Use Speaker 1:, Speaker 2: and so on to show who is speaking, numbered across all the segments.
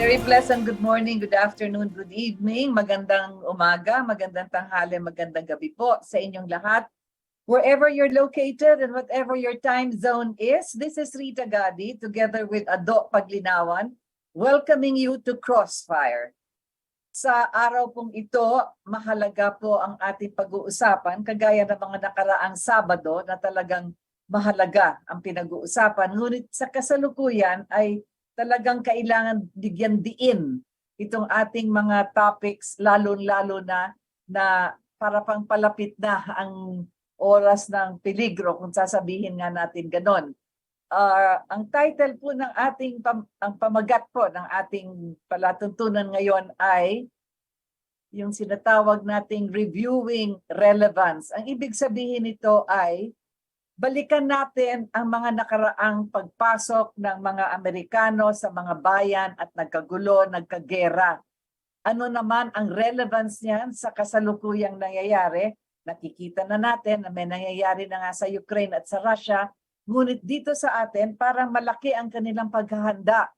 Speaker 1: very pleasant good morning, good afternoon, good evening, magandang umaga, magandang tanghali, magandang gabi po sa inyong lahat. Wherever you're located and whatever your time zone is, this is Rita Gadi together with Paglinawan, welcoming you to Crossfire. Sa araw pong ito, mahalaga po ang ating pag-uusapan, kagaya ng mga nakaraang Sabado na talagang mahalaga ang pinag-uusapan. Ngunit sa kasalukuyan ay talagang kailangan bigyan diin itong ating mga topics, lalo-lalo na para pang palapit na ang oras ng peligro, kung sasabihin nga natin ganon. Ang title po ng ating, ang pamagat po ng ating palatuntunan ngayon ay yung sinatawag nating reviewing relevance. Ang ibig sabihin nito ay balikan natin ang mga nakaraang pagpasok ng mga Amerikano sa mga bayan at nagkagulo, nagkagera. Ano naman ang relevance niyan sa kasalukuyang nangyayari? Nakikita na natin na may nangyayari na nga sa Ukraine at sa Russia. Ngunit dito sa atin, parang malaki ang kanilang paghahanda.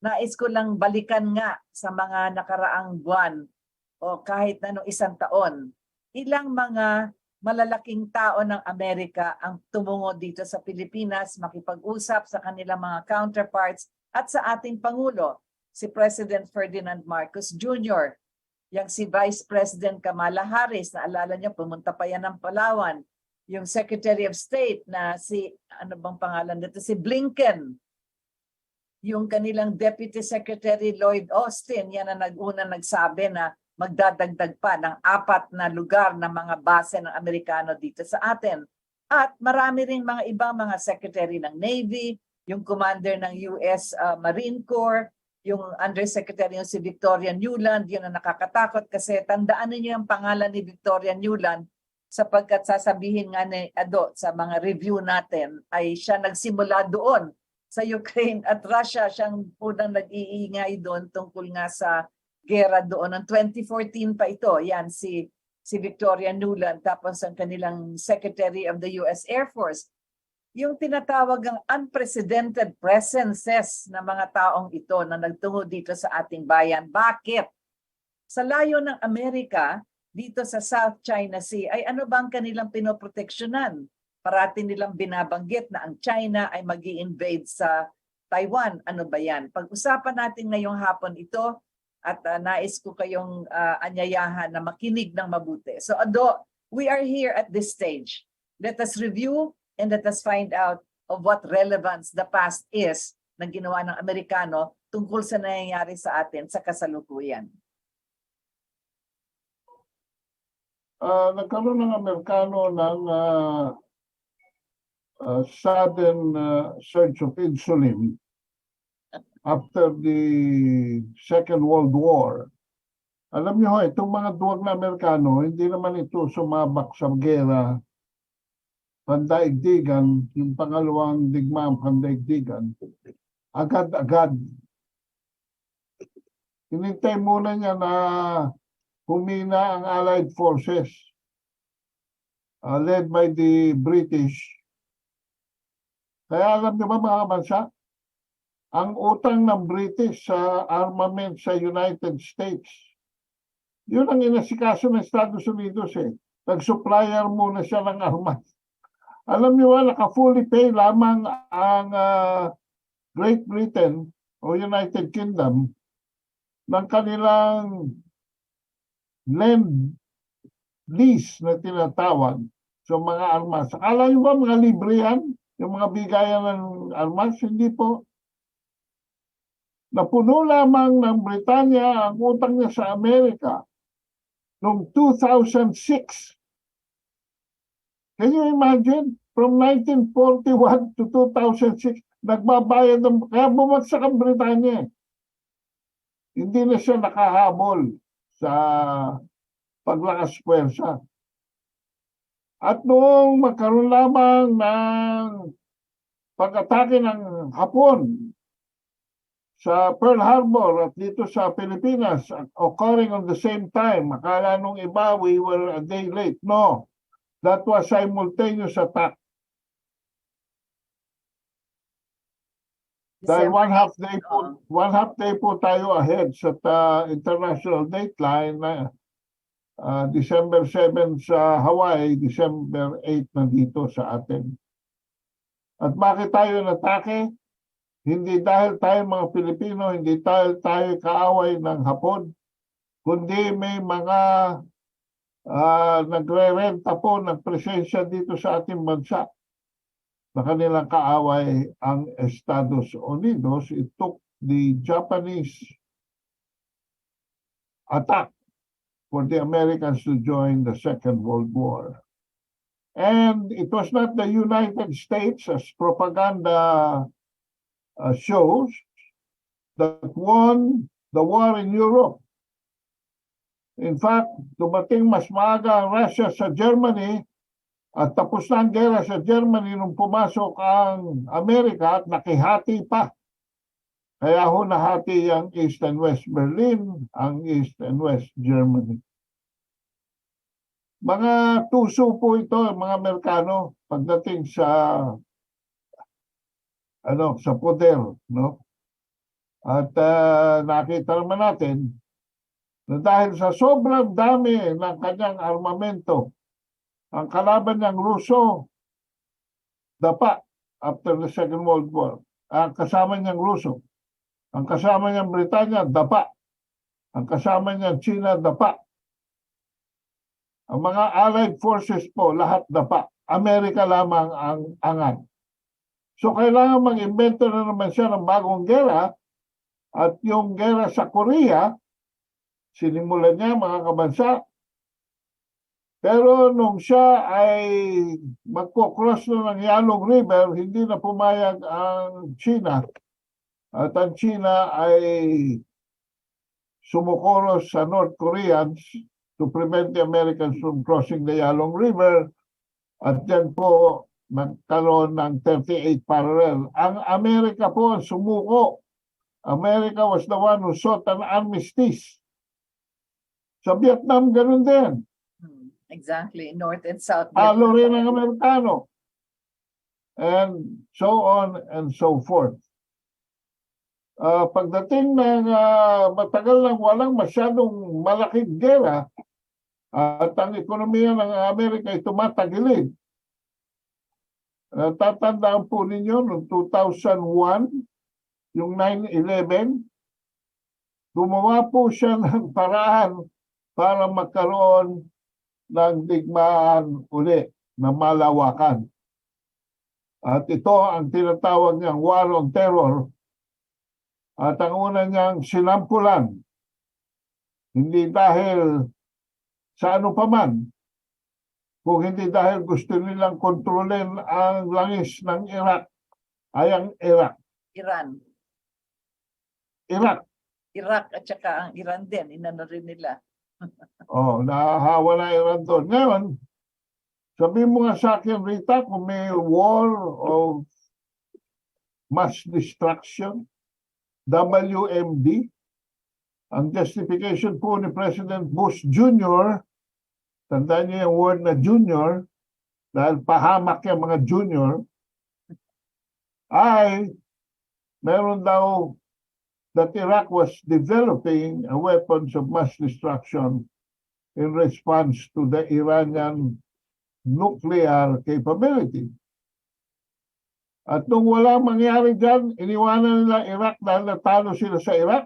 Speaker 1: Nais ko lang balikan nga sa mga nakaraang buwan o kahit na noong isang taon. Ilang mga malalaking tao ng Amerika ang tumungo dito sa Pilipinas, makipag-usap sa kanilang mga counterparts at sa ating Pangulo, si President Ferdinand Marcos Jr., yung si Vice President Kamala Harris, naalala niyo, pumunta pa yan ng Palawan, yung Secretary of State na si, ano bang pangalan dito, si Blinken, yung kanilang Deputy Secretary Lloyd Austin, yan ang nag-una nagsabi na magdadagdag pa ng 4 na lugar ng mga base ng Amerikano dito sa atin. At marami ring mga ibang mga secretary ng Navy, yung commander ng US Marine Corps, yung undersecretary yung si Victoria Nuland, yun ang nakakatakot kasi tandaan niyo yung pangalan ni Victoria Nuland sapagkat sasabihin nga ni Ado sa mga review natin ay siya nagsimula doon sa Ukraine at Russia, siyang unang nag-iingay doon tungkol nga sa gera doon. Ng 2014 pa ito, yan si Victoria Nuland, tapos ang kanilang Secretary of the US Air Force. Yung tinatawag ang unprecedented presences ng mga taong ito na nagtungo dito sa ating bayan. Bakit? Sa layo ng Amerika, dito sa South China Sea, ay ano bang kanilang pinoproteksyonan? Parati nilang binabanggit na ang China ay mag-i-invade sa Taiwan. Ano ba yan? Pag-usapan natin ngayong hapon ito, at nais ko kayong anyayahan na makinig ng mabuti. So Ado, we are here at this stage. Let us review and let us find out of what relevance the past is na ginawa ng Amerikano tungkol sa nangyayari sa atin sa kasalukuyan.
Speaker 2: Nagkaroon ng Amerikano ng sudden surge of insulin after the Second World War. Alam niyo, itong mga duwag na Amerikano, hindi naman ito sumabak sa gera, pandaigdigan, yung pangalawang digmaang pandaigdigan, agad-agad. Hinintay muna niya na humina ang Allied Forces led by the British. Kaya alam niyo ba mga bansa, ang utang ng British sa armament sa United States, yun ang inasikaso ng Estados Unidos eh. Nag-supplier muna siya ng armas. Alam niyo ba, naka-fully pay lamang ang Great Britain o United Kingdom ng kanilang lease na tinatawag sa mga armas. Akala niyo ba mga libre yan? Yung mga bigayan ng armas? Hindi po. Napuno lamang ng Britanya ang utang niya sa Amerika noong 2006. Can you imagine? From 1941 to 2006, nagbabayad ng... Kaya bumagsak ang Britanya. Hindi na siya nakahabol sa paglakas puwersa. At noong magkaroon lamang ng pag-atake ng Hapon sa Pearl Harbor at dito sa Pilipinas, occurring on the same time. Akala nung iba, we were a day late. No, that was simultaneous attack. Dahil
Speaker 1: December 8.
Speaker 2: one half day po tayo ahead sa international dateline na December 7 sa Hawaii, December 8 na dito sa atin. At bakit tayo natake? Hindi dahil tayo mga Pilipino, hindi dahil tayo kaaway ng Hapon, kundi may mga nagre-renta po ng presensya dito sa ating bansa na kanilang kaaway ang Estados Unidos. It took the Japanese attack for the Americans to join the Second World War. And it was not the United States, as propaganda shows, that won the war in Europe. In fact, dumating mas maaga ang Russia sa Germany at tapos na ang gera sa Germany nung pumasok ang Amerika at nakihati pa. Kaya ho nahati ang East and West Berlin, ang East and West Germany. Mga tuso po ito, mga Amerikano, pagdating sa sa poder, no? At nakita naman natin na dahil sa sobrang dami ng kanyang armamento, ang kalaban niyang Ruso, dapa after the Second World War. Ang kasama niyang Ruso. Ang kasama niyang Britanya, dapa. Ang kasama niyang China, dapa. Ang mga Allied forces po, lahat dapa. Amerika lamang ang angat. So kailangan mag-invento na naman siya ng bagong gera at yung gera sa Korea, sinimulan niya mga kabansa. Pero nung siya ay magko-cross na ng Yalong River, hindi na pumayag ang China. At ang China ay sumukoros sa North Koreans to prevent the Americans from crossing the Yalong River. At yan po nagkaroon ng 38 parallel. Ang Amerika po ang sumuko. America was the one who sought an armistice. Sa Vietnam, ganun din.
Speaker 1: Exactly, North and South.
Speaker 2: Talo rin ang Amerikano. And so on and so forth. Pagdating ng matagal nang walang masyadong malaking gera at ang ekonomiya ng Amerika ay tumatagilid. Tatandaan po ninyo noong 2001, yung 9/11, gumawa po siya ng paraan para magkaroon ng digmaan uli na malawakan. At ito ang tinatawag niyang War on Terror. At ang una niyang sinampulan, hindi dahil sa ano paman, kung hindi dahil gusto nilang kontrolin ang langis ng Iraq, ay ang Iraq.
Speaker 1: Iraq at saka ang Iran din, inano rin nila.
Speaker 2: Nahahawa na Iran doon. Ngayon, sabihin mo nga sa akin, Rita, kung may war of mass destruction, WMD, ang justification po ni President Bush Jr., tandaan niyo yung word na junior, dahil pahamak yung mga junior, ay meron daw that Iraq was developing weapons of mass destruction in response to the Iranian nuclear capability. At nung walang mangyari dyan, iniwanan nila Iraq dahil natalo sila sa Iraq.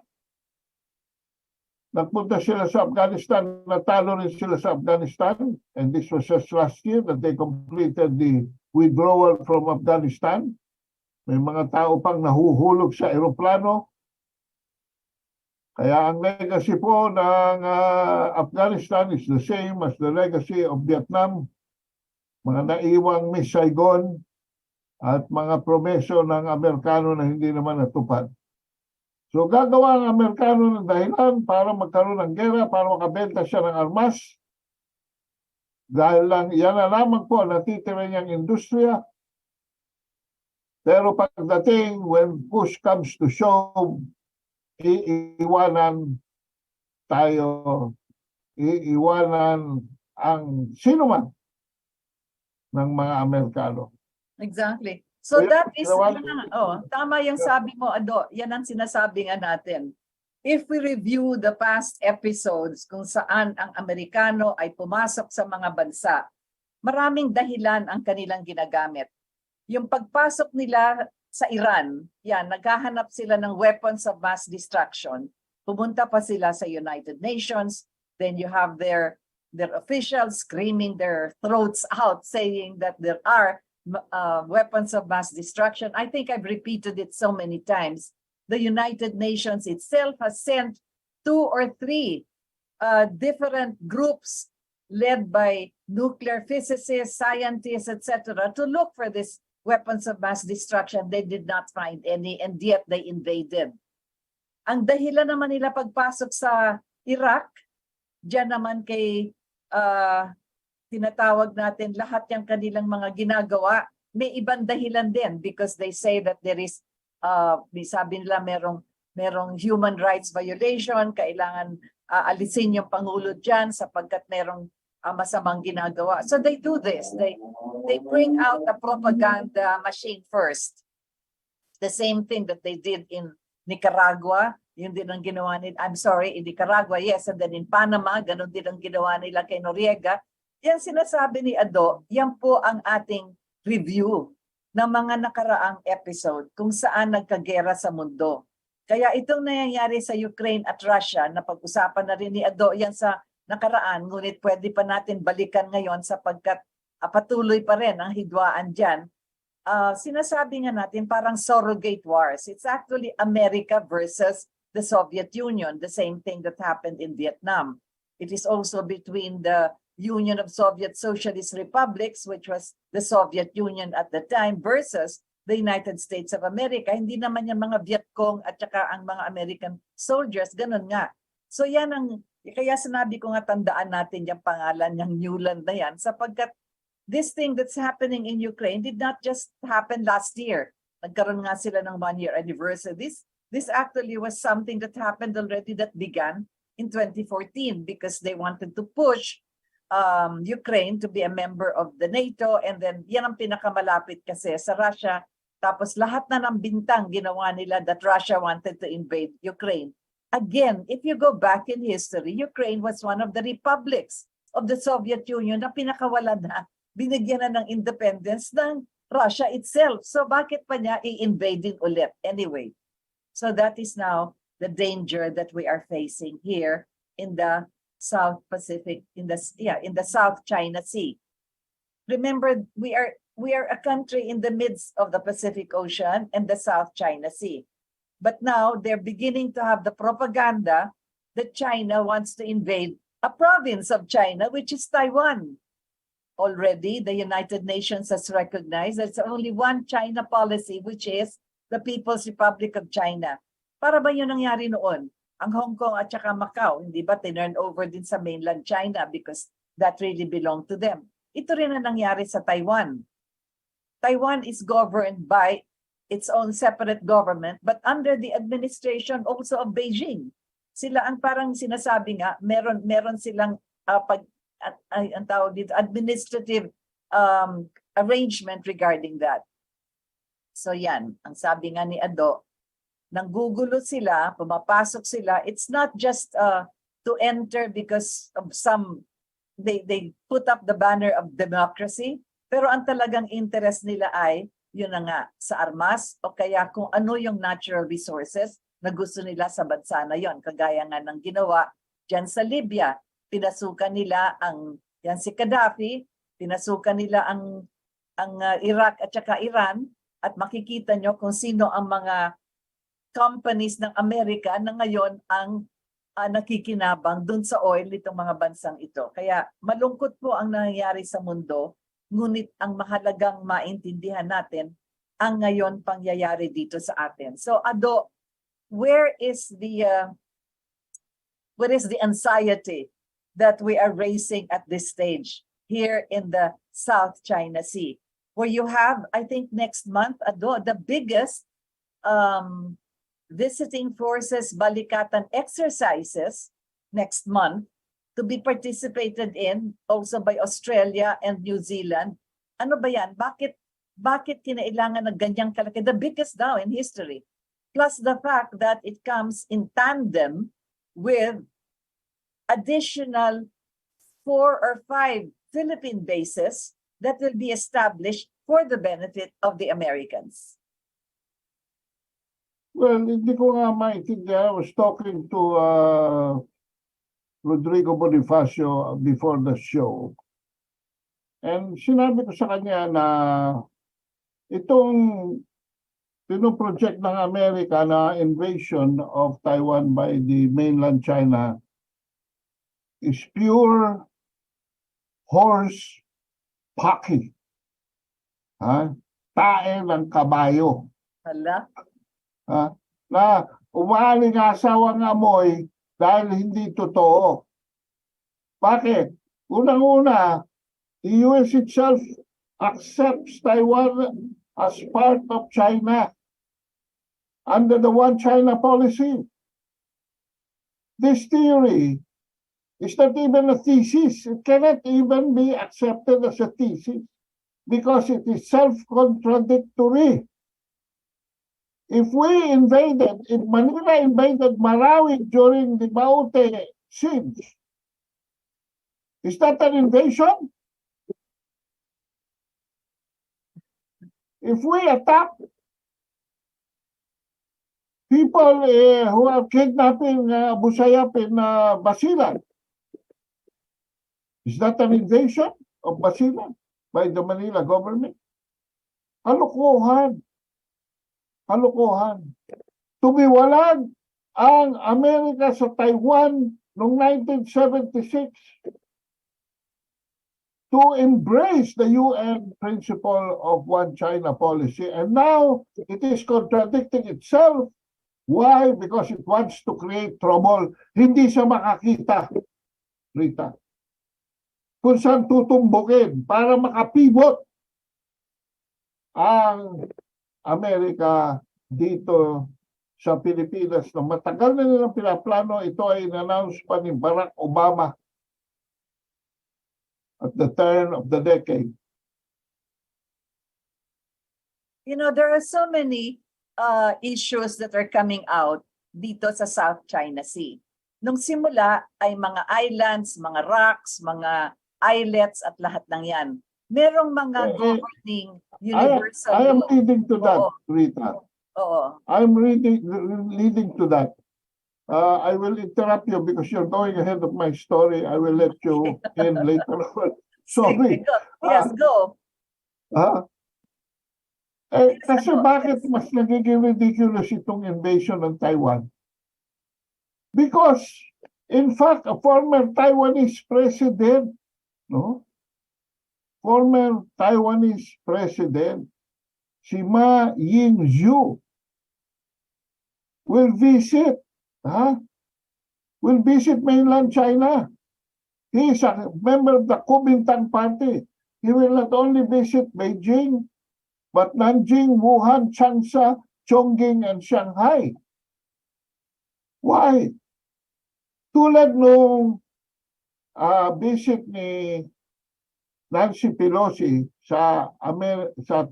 Speaker 2: Nagpunta sila sa Afghanistan, natalo rin sila sa Afghanistan. And this was just last year that they completed the withdrawal from Afghanistan. May mga tao pang nahuhulog sa eroplano. Kaya ang legacy po ng Afghanistan is the same as the legacy of Vietnam. Mga naiwang Miss Saigon at mga promeso ng Amerikano na hindi naman natupad. So gagawa ang Amerikano ng dahilan para magkaroon ng gera, para makabenta siya ng armas. Dahil lang, yan na lamang po natitira niyang industriya. Pero pagdating, when push comes to shove, iiwanan ang sinuman ng mga Amerikano.
Speaker 1: Exactly. So
Speaker 2: Well,
Speaker 1: that is,
Speaker 2: ginawa-
Speaker 1: tama yung sabi mo, Ado. Yan ang sinasabi nga natin. If we review the past episodes kung saan ang Amerikano ay pumasok sa mga bansa, maraming dahilan ang kanilang ginagamit. Yung pagpasok nila sa Iran, yan, naghahanap sila ng weapons of mass destruction. Pumunta pa sila sa United Nations. Then you have their officials screaming their throats out saying that there are weapons of mass destruction. I think I've repeated it so many times. The United Nations itself has sent 2 or 3 different groups led by nuclear physicists, scientists, etc., to look for these weapons of mass destruction. They did not find any, and yet they invaded. Ang dahilan naman nila pagpasok sa Iraq, diyan naman kay tinatawag natin lahat yung kanilang mga ginagawa, may ibang dahilan din because they say that there is, sabi nila merong human rights violation, kailangan alisin yung Pangulo dyan sapagkat merong masamang ginagawa. So they do this. They bring out a propaganda machine first. The same thing that they did in Nicaragua, yun din ang ginawa nila, in Nicaragua, yes, and then in Panama, ganun din ang ginawa nila kay Noriega. Yan sinasabi ni Ado, yan po ang ating review ng mga nakaraang episode kung saan nagkagera sa mundo. Kaya itong nangyayari sa Ukraine at Russia, napag-usapan na rin ni Ado yan sa nakaraan, ngunit pwede pa natin balikan ngayon sapagkat patuloy pa rin ang hidwaan dyan. Sinasabi nga natin parang surrogate wars. It's actually America versus the Soviet Union, the same thing that happened in Vietnam. It is also between the Union of Soviet Socialist Republics, which was the Soviet Union at the time, versus the United States of America. Hindi naman yung mga Vietcong at saka ang mga American soldiers, ganun nga. So yan ang, kaya sinabi ko nga tandaan natin yung pangalan yung Newland na yan, sapagkat this thing that's happening in Ukraine did not just happen last year. Nagkaroon nga sila ng 1-year anniversary. This actually was something that happened already, that began in 2014 because they wanted to push Ukraine to be a member of the NATO, and then yan ang pinakamalapit kasi sa Russia. Tapos lahat na ng bintang ginawa nila that Russia wanted to invade Ukraine. Again, if you go back in history, Ukraine was one of the republics of the Soviet Union na pinakawala na, binigyan na ng independence ng Russia itself. So bakit pa niya i-invading ulit anyway? So that is now the danger that we are facing here in the South Pacific, in the South China Sea. Remember, we are a country in the midst of the Pacific Ocean and the South China Sea. But now they're beginning to have the propaganda that China wants to invade a province of China, which is Taiwan. Already, the United Nations has recognized there's only one China policy, which is the People's Republic of China. Para ba yun nangyari noon? Ang Hong Kong at saka Macau, hindi ba tinurn over din sa mainland China because that really belonged to them. Ito rin ang nangyari sa Taiwan. Taiwan is governed by its own separate government but under the administration also of Beijing. Sila ang parang sinasabi nga, meron silang ang tawag dito, administrative arrangement regarding that. So yan, ang sabi nga ni Ado, nanggugulo sila, pumapasok sila. It's not just to enter because of they put up the banner of democracy, pero ang talagang interest nila ay, yun na nga, sa armas o kaya kung ano yung natural resources na gusto nila sa bansa na yon. Kagaya nga ng ginawa dyan sa Libya, pinasukan nila yan si Gaddafi, pinasukan nila ang Iraq at saka Iran, at makikita nyo kung sino ang mga companies ng Amerika na ngayon ang nakikinabang dun sa oil nitong mga bansang ito. Kaya malungkot po ang nangyayari sa mundo, ngunit ang mahalagang maintindihan natin ang ngayon pangyayari dito sa atin. So Ado, where is the anxiety that we are raising at this stage here in the South China Sea? Where you have, I think next month, Ado, the biggest visiting forces balikatan exercises next month to be participated in also by Australia and New Zealand. Ano ba yan? Bakit bakit kinailangan ng ganyang kalaki? The biggest daw in history. Plus the fact that it comes in tandem with additional 4 or 5 Philippine bases that will be established for the benefit of the Americans.
Speaker 2: Well, hindi ko nga maintindihan. I was talking to Rodrigo Bonifacio before the show. And sinabi ko sa kanya na itong pinoproject ng Amerika na invasion of Taiwan by the mainland China is pure horse packing. Tae ng kabayo.
Speaker 1: Hala?
Speaker 2: Na umaalingasaw ang amoy dahil hindi totoo. Bakit? Unang-una, the US itself accepts Taiwan as part of China under the One China policy. This theory is not even a thesis. It cannot even be accepted as a thesis because it is self-contradictory. If Manila invaded Marawi during the Maute siege, is that an invasion? If we attack people who are kidnapping Abu Sayyaf in Basilan, is that an invasion of Basilan by the Manila government? Kalokohan. Tumiwalag ang Amerika sa Taiwan noong 1976 to embrace the UN principle of One China policy. And now it is contradicting itself. Why? Because it wants to create trouble. Hindi siya makakita, Rita, kung saan tutumbukin para makapivot ang Amerika dito sa Pilipinas na matagal na nilang pinaplano. Ito ay in-announce pa ni Barack Obama at the turn of the decade.
Speaker 1: You know, there are so many issues that are coming out dito sa South China Sea. Nung simula ay mga islands, mga rocks, mga islets at lahat ng yan. Merong mga governing universal
Speaker 2: I am leading to that, Rita.
Speaker 1: Oo.
Speaker 2: I'm leading to that. I will interrupt you because you're going ahead of my story. I will let you in later on. Sorry.
Speaker 1: Sige, go. Yes, go.
Speaker 2: Kasi bakit mas nagiging ridiculous itong invasion ng Taiwan? Because, in fact, a former Taiwanese president, former Taiwanese president, si Ma Ying-jeou, will visit mainland China. He is a member of the Kuomintang party. He will not only visit Beijing, but Nanjing, Wuhan, Changsha, Chongqing, and Shanghai. Why? Tulad nung visit ni Nancy Pelosi sa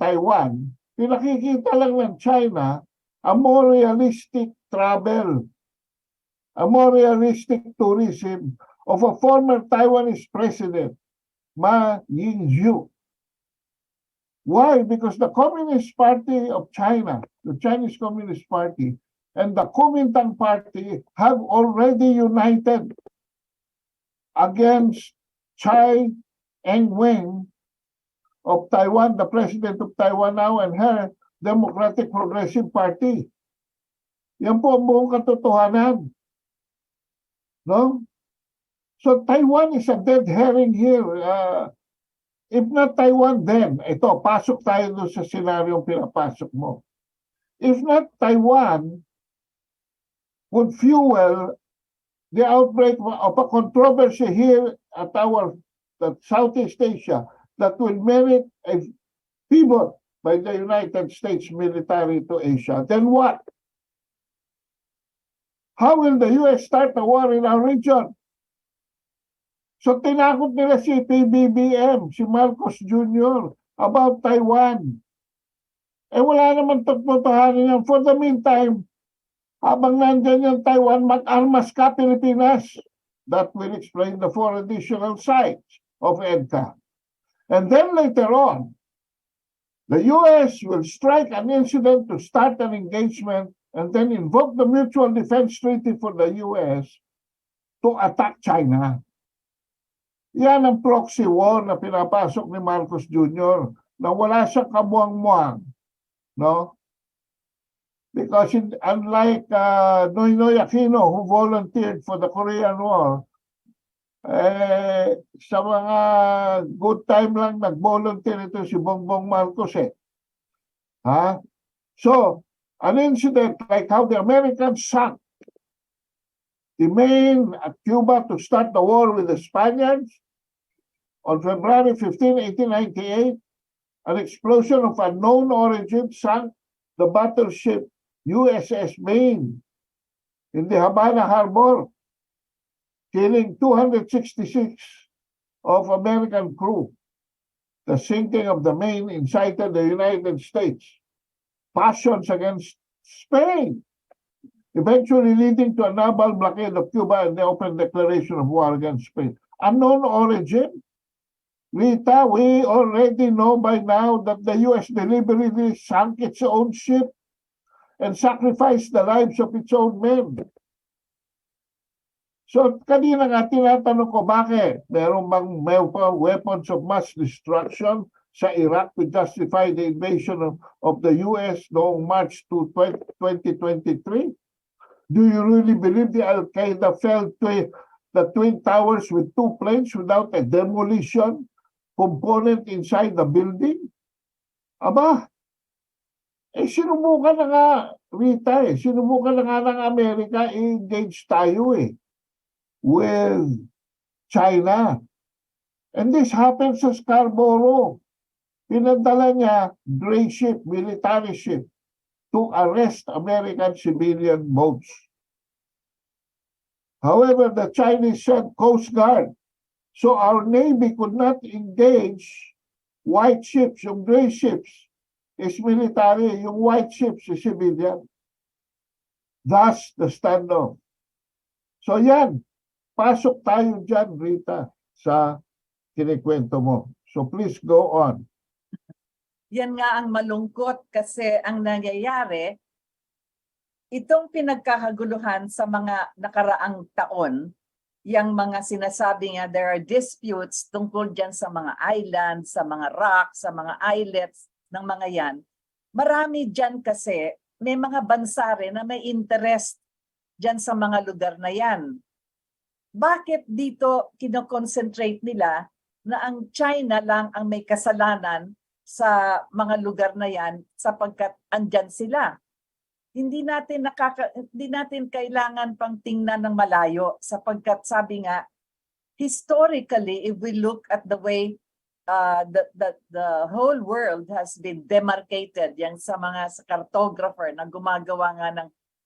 Speaker 2: Taiwan, pinakikita lang ng China a more realistic travel, a more realistic tourism of a former Taiwanese president, Ma Ying-jeou. Why? Because the Communist Party of China, the Chinese Communist Party, and the Kuomintang Party have already united against Tsai Ing-wen of Taiwan, the president of Taiwan now, and her Democratic Progressive Party. Yan po ang buong katotohanan. No? So Taiwan is a dead herring here. If not Taiwan, then, ito, pasok tayo doon sa senaryong pinapasok mo. If not Taiwan would fuel the outbreak of a controversy here at Southeast Asia that will merit a pivot by the United States military to Asia, then what? How will the US start a war in our region? So tinakot nila si PBBM, si Marcos Jr. about Taiwan. Eh wala naman tagpuntahanin yan. For the meantime, habang nandyan yung Taiwan, mag-armas ka Pilipinas. That will explain the 4 additional sites of EDCA. And then later on, the U.S. will strike an incident to start an engagement and then invoke the Mutual Defense Treaty for the U.S. to attack China. Yan ang proxy war na pinapasok ni Marcos Jr. na wala siyang kamuang-muang. No? Because unlike Noynoy Aquino, who volunteered for the Korean War, sa mga good time lang nag-volunteer ito si Bongbong Marcos eh. Ha? So, an incident like how the Americans sank the Maine at Cuba to start the war with the Spaniards on February 15, 1898, an explosion of unknown origin sank the battleship USS Maine in the Havana Harbor, killing 266 of American crew. The sinking of the Maine incited the United States passions against Spain, eventually leading to a naval blockade of Cuba and the open declaration of war against Spain. Unknown origin? Rita, we already know by now that the U.S. deliberately sank its own ship and sacrificed the lives of its own men. So, kanina nga tinatanong ko, bakit? Meron bang weapons of mass destruction sa Iraq to justify the invasion of the U.S. noong March 2023? Do you really believe the Al-Qaeda fell to the Twin Towers with 2 planes without a demolition component inside the building? Aba, sinubukan na nga, Rita sinubukan na nga ng Amerika, engage tayo with China. And this happens sa Scarborough. Pinadala niya gray ship, military ship, to arrest American civilian boats. However, the Chinese sent Coast Guard. So our Navy could not engage white ships, yung gray ships is military, yung white ships is civilian. Thus, the standoff. So yan, pasok tayo dyan, Rita, sa kinikwento mo. So please go on.
Speaker 1: Yan nga ang malungkot kasi ang nangyayari, itong pinagkakaguluhan sa mga nakaraang taon, yung mga sinasabi nga there are disputes tungkol dyan sa mga islands, sa mga rocks, sa mga islets, ng mga yan, marami dyan kasi may mga bansa rin na may interest dyan sa mga lugar na yan. Bakit dito kinoconcentrate nila na ang China lang ang may kasalanan sa mga lugar na yan sapagkat andyan sila? Hindi natin kailangan pang tingnan ng malayo sapagkat sabi nga, historically, if we look at the way the whole world has been demarcated yang sa mga cartographer na gumagawa nga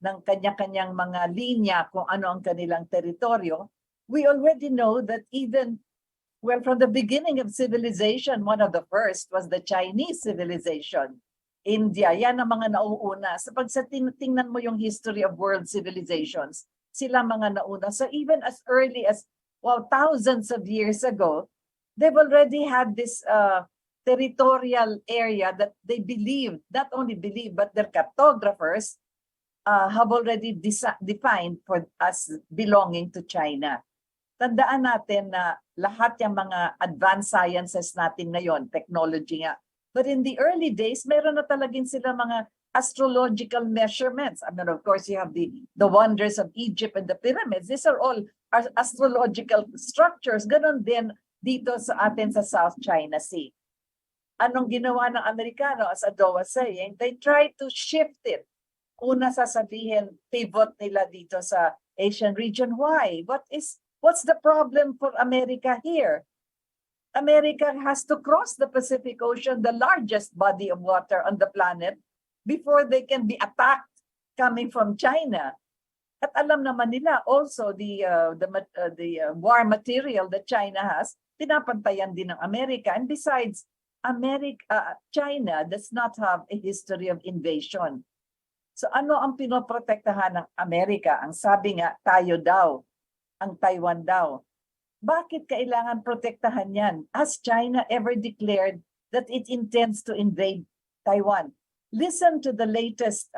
Speaker 1: ng kanya-kanyang mga linya kung ano ang kanilang teritoryo, we already know that even from the beginning of civilization, one of the first was the Chinese civilization. India, yan ang mga nauuna. Sa tingnan mo yung history of world civilizations, sila mga nauna. So even as early as thousands of years ago, they've already had this territorial area that they believe, not only believe, but their cartographers have already defined for us belonging to China. Tandaan natin na lahat yung mga advanced sciences natin ngayon, technology nga. But in the early days, meron na talagin sila mga astrological measurements. I mean, of course, you have the wonders of Egypt and the pyramids. These are all astrological structures. Ganon din dito sa atin sa South China Sea. Anong ginawa ng Amerikano, as Ado was saying, they try to shift it. Una sasabihin, pivot nila dito sa Asian region. Why? What's the problem for America here? America has to cross the Pacific Ocean, the largest body of water on the planet, before they can be attacked coming from China. At alam naman nila also the war material that China has, pinapantayan din ng Amerika. And besides, China does not have a history of invasion. So ano ang pinoprotektahan ng Amerika? Ang sabi nga, tayo daw, ang Taiwan daw. Bakit kailangan protektahan yan? Has China ever declared that it intends to invade Taiwan? Listen to the latest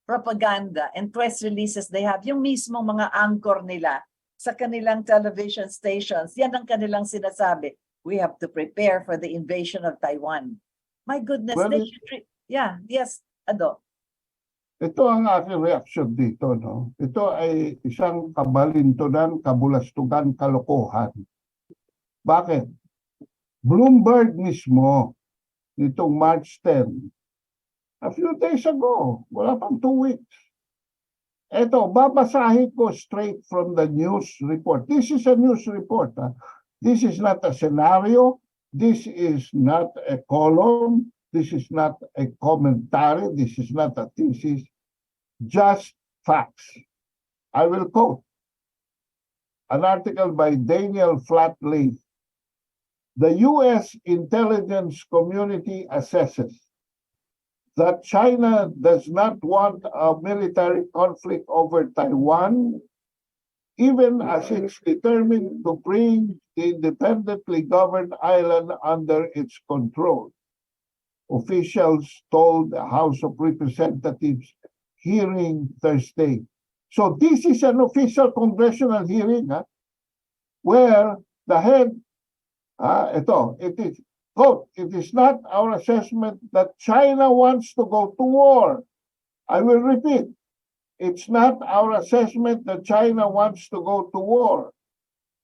Speaker 1: propaganda and press releases they have. Yung mismong mga anchor nila sa kanilang television stations, yan ang kanilang sinasabi. We have to prepare for the invasion of Taiwan. My goodness,
Speaker 2: Well,
Speaker 1: they should... Yeah, yes, Ado.
Speaker 2: Ito ang aking reaksyon dito, no? Ito ay isang kabalintunan, kabulastugan, kalokohan. Bakit? Bloomberg mismo, nitong March 10, a few days ago, wala pang 2 weeks. Ito, babasahin ko straight from the news report. This is a news report. Ha? This is not a scenario. This is not a column. This is not a commentary. This is not a thesis. Just facts. I will quote an article by Daniel Flatley. The U.S. intelligence community assesses that China does not want a military conflict over Taiwan, even as it's determined to bring the independently governed island under its control. Officials told the House of Representatives hearing Thursday. So this is an official congressional hearing where the head, it is, quote, it is not our assessment that China wants to go to war. I will repeat, it's not our assessment that China wants to go to war.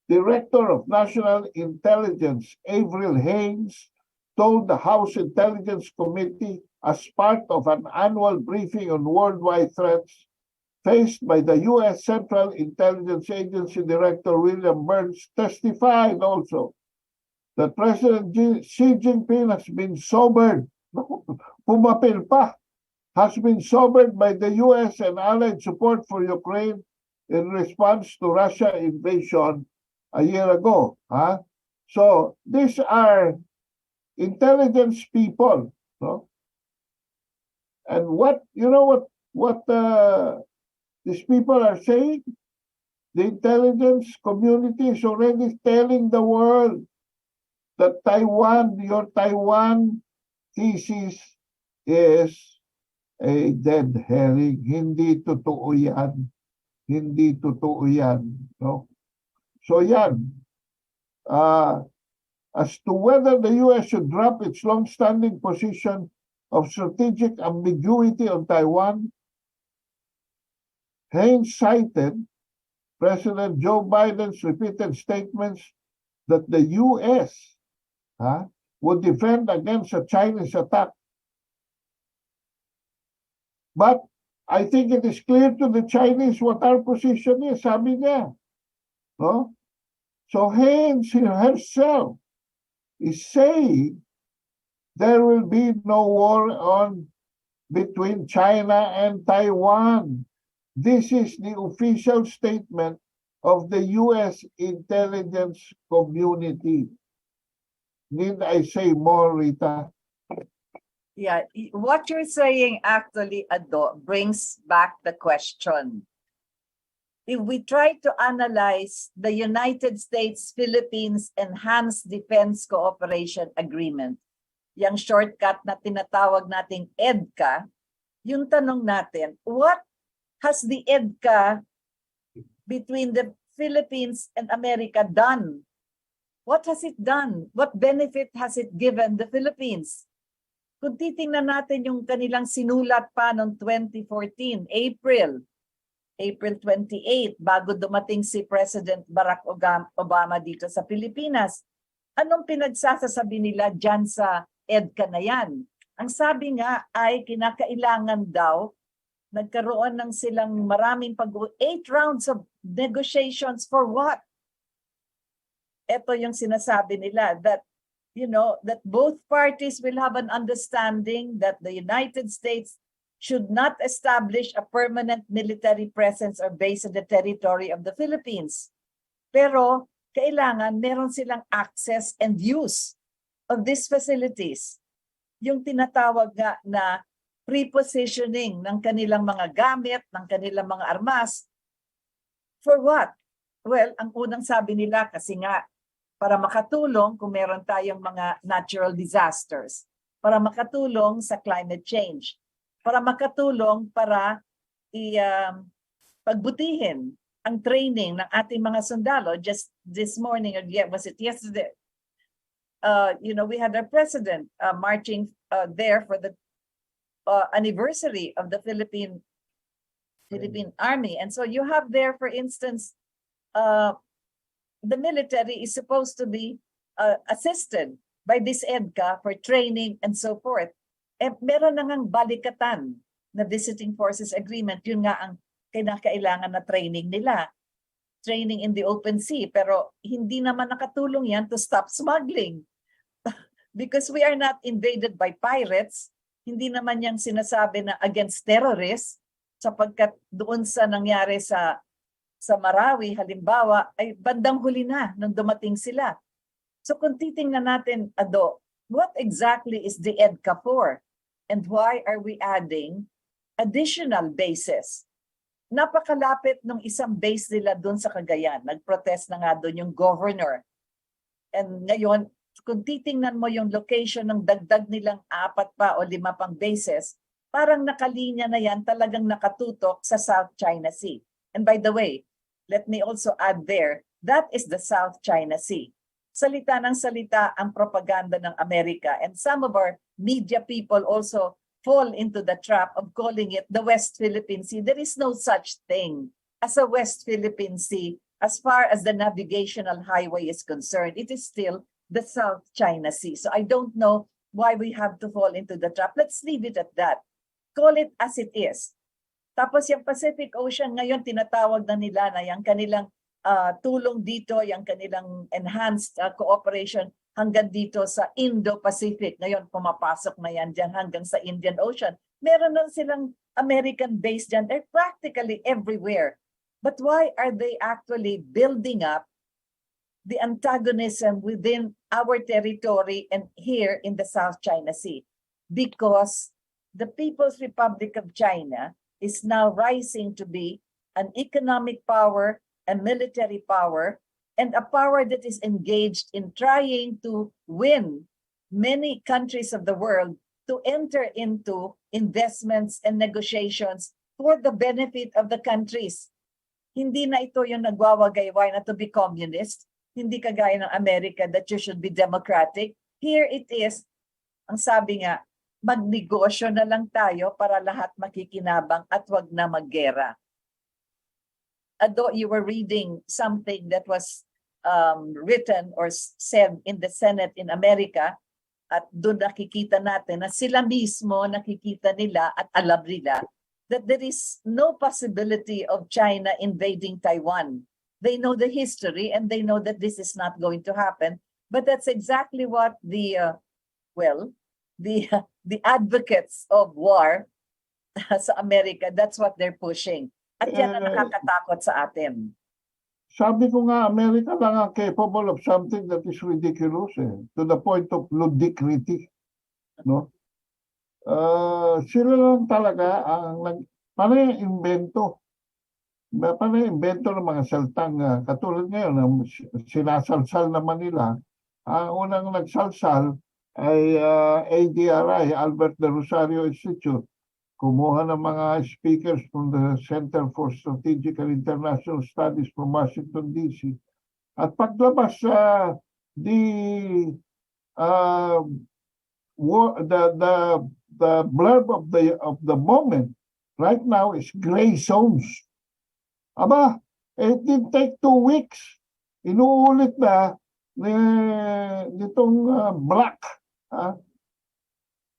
Speaker 2: Director of National Intelligence, Avril Haines, told the House Intelligence Committee as part of an annual briefing on worldwide threats faced by the U.S. Central Intelligence Agency Director William Burns, testified also that President Xi Jinping has been sobered, pumapil pa, has been sobered by the U.S. and allied support for Ukraine in response to Russia invasion a year ago. So these are intelligence people, no? And what these people are saying? The intelligence community is already telling the world that your Taiwan thesis is a dead herring. Hindi totoo yan. Hindi totoo yan. No? So yan. As to whether the U.S. should drop its long-standing position of strategic ambiguity on Taiwan, Haines cited President Joe Biden's repeated statements that the U.S. Would defend against a Chinese attack. But I think it is clear to the Chinese what our position is, sabi niya. No? So Haines herself is saying there will be no war between China and Taiwan. This is the official statement of the U.S. intelligence community. Need I say more, Rita?
Speaker 1: Yeah, what you're saying actually, Ado, brings back the question. If we try to analyze the United States-Philippines Enhanced Defense Cooperation Agreement, yung shortcut na tinatawag nating EDCA, yung tanong natin, what has the EDCA between the Philippines and America done? What has it done? What benefit has it given the Philippines? Kung titingnan natin yung kanilang sinulat pa noong 2014, April 28, bago dumating si President Barack Obama dito sa Pilipinas, anong pinagsasasabi nila dyan sa EDCA na yan? Ang sabi nga ay kinakailangan daw, nagkaroon ng silang maraming 8 rounds of negotiations for what? Ito yung sinasabi nila that that both parties will have an understanding that the United States should not establish a permanent military presence or base in the territory of the Philippines. Pero kailangan meron silang access and use of these facilities, yung tinatawag nga na pre-positioning ng kanilang mga gamit, ng kanilang mga armas. For what? Well, ang unang sabi nila kasi nga para makatulong kung meron tayong mga natural disasters, para makatulong sa climate change, para makatulong para pagbutihin ang training ng ating mga sundalo. Just this morning, or was it yesterday? We had our president marching there for the anniversary of the Philippine Army. And so you have there, for instance, the military is supposed to be assisted by this EDCA for training and so forth. Meron na ngang balikatan na visiting forces agreement. Yun nga ang kinakailangan na training nila. Training in the open sea. Pero hindi naman nakatulong yan to stop smuggling. Because we are not invaded by pirates. Hindi naman yang sinasabi na against terrorists, sapagkat doon sa nangyari sa Marawi, halimbawa, ay bandang huli na nung dumating sila. So kung titingnan natin, Ado, what exactly is the EDCA for? And why are we adding additional bases? Napakalapit ng isang base nila doon sa Cagayan. Nag-protest na nga doon yung governor. And ngayon, kung titingnan mo yung location ng dagdag nilang 4 pa o 5 pang bases, parang nakalinya na yan, talagang nakatutok sa South China Sea. And by the way, let me also add there, that is the South China Sea. Salita ng salita ang propaganda ng Amerika. And some of our media people also fall into the trap of calling it the West Philippine Sea. There is no such thing as a West Philippine Sea as far as the navigational highway is concerned. It is still the South China Sea. So I don't know why we have to fall into the trap. Let's leave it at that. Call it as it is. Tapos yung Pacific Ocean ngayon tinatawag na nila na yung kanilang tulong dito, yung kanilang enhanced cooperation hanggang dito sa Indo-Pacific. Ngayon pumapasok na yan dyan hanggang sa Indian Ocean. Meron na silang American base dyan. They're practically everywhere. But why are they actually building up the antagonism within our territory and here in the South China Sea? Because the People's Republic of China is now rising to be an economic power, a military power, and a power that is engaged in trying to win many countries of the world to enter into investments and negotiations for the benefit of the countries. Hindi na ito yung nagwawagayway na to be communist. Hindi kagaya ng America that you should be democratic. Here it is, ang sabi nga, magnegosyo na lang tayo para lahat makikinabang at wag na maggera. Although you were reading something that was written or said in the Senate in America, at doon nakikita natin na sila mismo nakikita nila at alam nila that there is no possibility of China invading Taiwan. They know the history and they know that this is not going to happen. But that's exactly what the advocates of war sa America, that's what they're pushing. At yan ang nakakatakot sa atin.
Speaker 2: Sabi ko nga, America lang ang capable of something that is ridiculous, to the point of ludicrity. No? Sila lang talaga ang panay-invento. Panay-invento ng mga saltang katulad ngayon, sinasalsal naman nila. Ang unang nagsalsal ay ADRI, Albert de Rosario Institute. Kumuha ng mga speakers from the Center for Strategic and International Studies from Washington, D.C. At paglabas the blurb of the moment right now is gray zones. Aba, it didn't take 2 weeks. Inuulit na nitong black.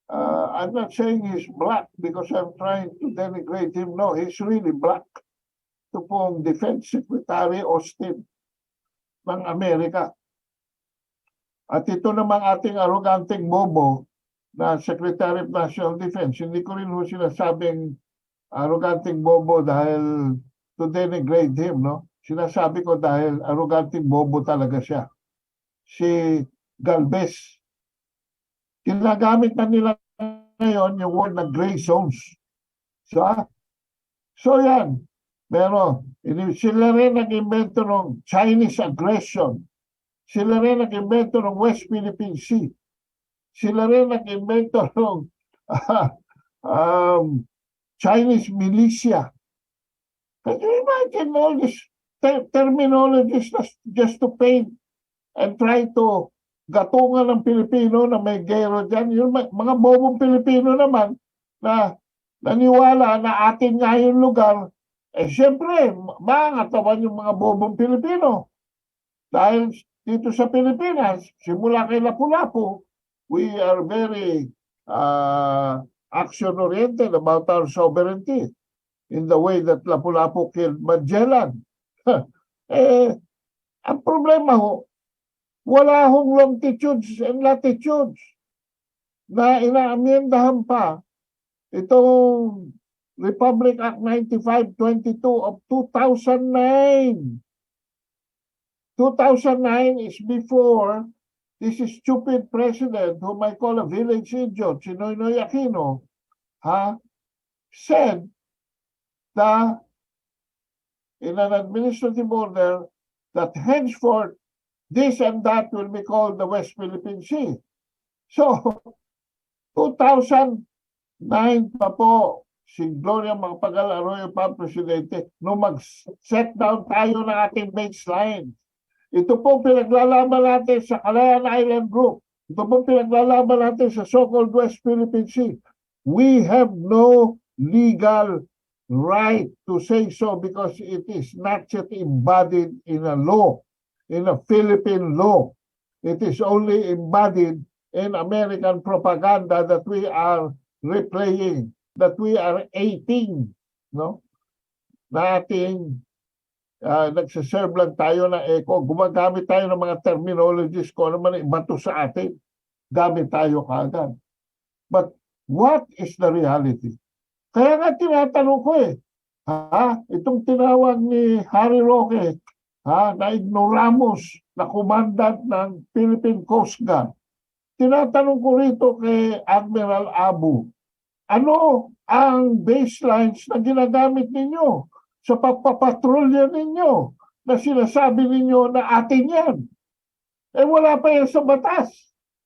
Speaker 2: I'm not saying he's black because I'm trying to denigrate him. No, he's really black. Ito pong Defense Secretary Austin ng Amerika. At ito namang ating arroganteng bobo na Secretary of National Defense. Hindi ko rin sinasabing arroganteng bobo dahil to denigrate him, no? Sinasabi ko dahil arroganteng bobo talaga siya. Si Valdes, Ginagamit na nila ngayon yung word na gray zones. So yan. Pero sila rin nag-invento ng Chinese aggression. Sila rin nag-invento ng West Philippine Sea. Sila rin nag-invento ng Chinese militia. Can you imagine all these terminologies just to paint and try to gatungan ng Pilipino na may gero dyan? Yung mga bobong Pilipino naman na naniwala na atin nga yung lugar, siyempre, maangatawan yung mga bobong Pilipino. Dahil dito sa Pilipinas, simula kay Lapu-Lapu, we are very action-oriented about our sovereignty in the way that Lapu-Lapu killed Magellan. Ang problema ho, wala hong longitudes and latitudes na inaamyendahan pa itong Republic Act 9522 of 2009. 2009 is before this stupid president, whom I call a village idiot, si Noynoy Aquino, said that in an administrative order that henceforth this and that will be called the West Philippine Sea. So, 2009 pa po si Gloria Macapagal Arroyo pa presidente nung mag-set down tayo ng ating baseline. Ito po pinaglalaban natin sa Calayan Island Group. Ito po pinaglalaban natin sa so-called West Philippine Sea. We have no legal right to say so because it is not yet embodied in a law, in a Philippine law. It is only embodied in American propaganda that we are replaying, that we are aiding, no? Na ating nagsaserve lang tayo ng echo, gumagamit tayo ng mga terminologies ko naman ibato sa atin, gamit tayo kaagad. But what is the reality? Kaya nga tinatanong ko itong tinawag ni Harry Roque, na ignoramus na commandant ng Philippine Coast Guard. Tinatanong ko rito kay Admiral Abu, ano ang baselines na ginagamit ninyo sa pagpapatrolya ninyo na sinasabi ninyo na atin yan? Wala pa yan sa batas.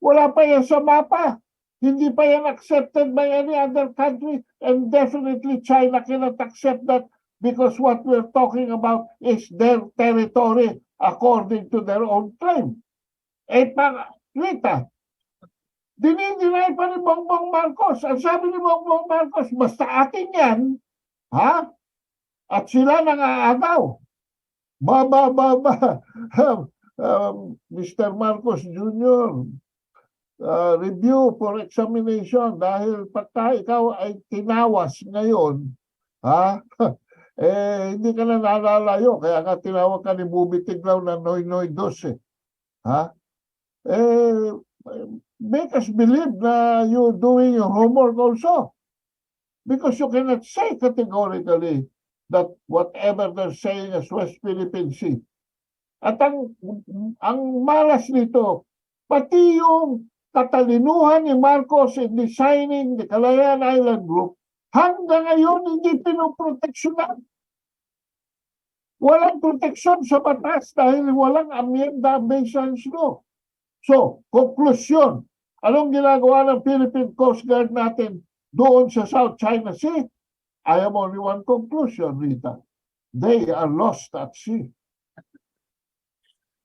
Speaker 2: Wala pa yan sa mapa. Hindi pa yan accepted by any other country, and definitely China cannot accept that because what we're talking about is their territory according to their own claim. Rita, dinideny pa ni Bongbong Marcos. Ang sabi ni Bongbong Marcos, basta atin yan, at sila nangaagaw. Mr. Marcos Jr., review for examination dahil pagka ikaw ay tinawas ngayon, hindi ka na nalalayo. Kaya nga tinawag ka ni Bubi Tiglaw na Noy-Noy Dos. Make us believe na you're doing your homework also. Because you cannot say categorically that whatever they're saying is West Philippine Sea. At ang malas nito, pati yung katalinuhan ni Marcos in designing the Calayan Island Group, hanggang ngayon hindi pinoproteksyonan. Walang proteksyon sa batas dahil walang amyenda baselines law. So, konklusyon, anong ginagawa ng Philippine Coast Guard natin doon sa South China Sea? I have only one conclusion, Rita. They are lost at sea.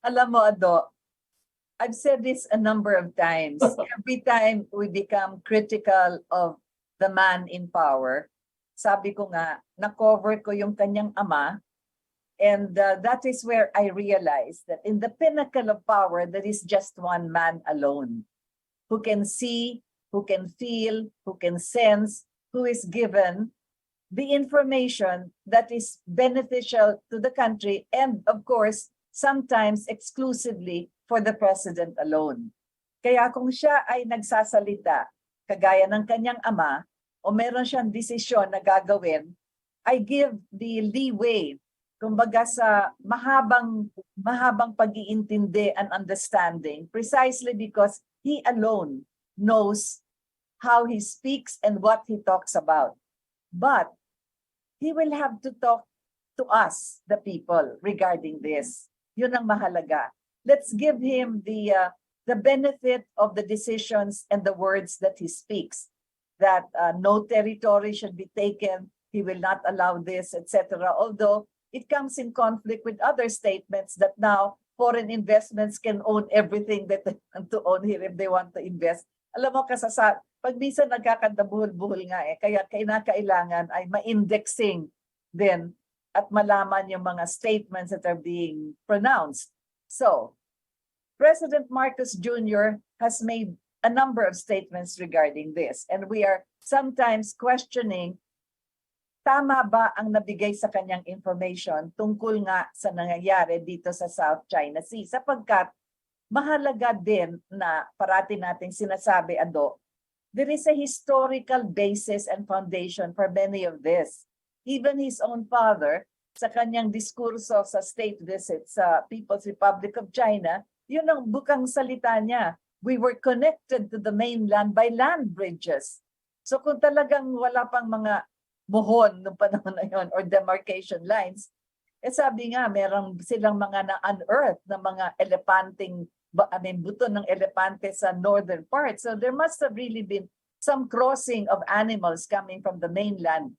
Speaker 1: Alam mo, Ado, I've said this a number of times. Every time we become critical of the man in power, sabi ko nga, na-cover ko yung kanyang ama, and that is where I realized that in the pinnacle of power, there is just one man alone who can see, who can feel, who can sense, who is given the information that is beneficial to the country and, of course, sometimes exclusively for the president alone. Kaya kung siya ay nagsasalita, kagaya ng kanyang ama, o meron siyang desisyon na gagawin, I give the leeway, kumbaga sa mahabang pag-iintindi and understanding, precisely because he alone knows how he speaks and what he talks about. But he will have to talk to us, the people, regarding this. Yun ang mahalaga. Let's give him the benefit of the decisions and the words that he speaks. That no territory should be taken, he will not allow this, etc. Although it comes in conflict with other statements that now foreign investments can own everything that they want to own here if they want to invest. Alam mo, pag minsan nagkakandabuhol-buhol nga kaya kailangan ay ma-indexing din at malaman yung mga statements that are being pronounced. So, President Marcos Jr. has made a number of statements regarding this, and we are sometimes questioning, tama ba ang nabigay sa kanyang information tungkol nga sa nangyayari dito sa South China Sea? Sapagkat mahalaga din na parati nating sinasabi, Ado, there is a historical basis and foundation for many of this. Even his own father, sa kanyang diskurso sa state visit sa People's Republic of China, yun ang bukang salita niya. We were connected to the mainland by land bridges. So kung talagang wala pang mga muhon noong panahon na yun or demarcation lines, sabi nga, meron silang mga na-unearth na mga buto ng elepante sa northern part. So there must have really been some crossing of animals coming from the mainland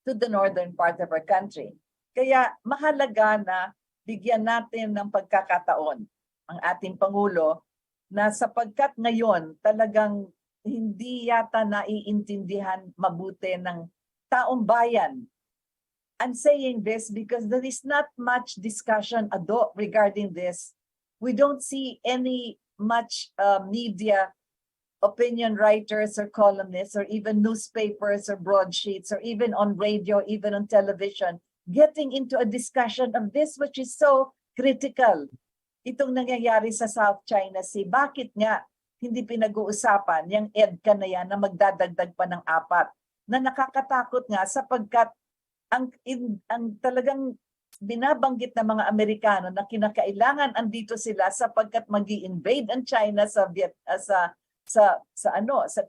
Speaker 1: to the northern part of our country. Kaya mahalaga na bigyan natin ng pagkakataon ang ating Pangulo na sapagkat ngayon talagang hindi yata naiintindihan mabuti ng taong bayan. I'm saying this because there is not much discussion regarding this. We don't see any much media opinion writers or columnists or even newspapers or broadsheets or even on radio, even on television, getting into a discussion of this which is so critical. Itong nangyayari sa South China Sea, bakit nga hindi pinag-uusapan yung EDCA na yan na magdadagdag pa ng 4 na nakakatakot nga sapagkat ang talagang binabanggit ng mga Amerikano na kinakailangan andito sila sapagkat magi-invade ang China sa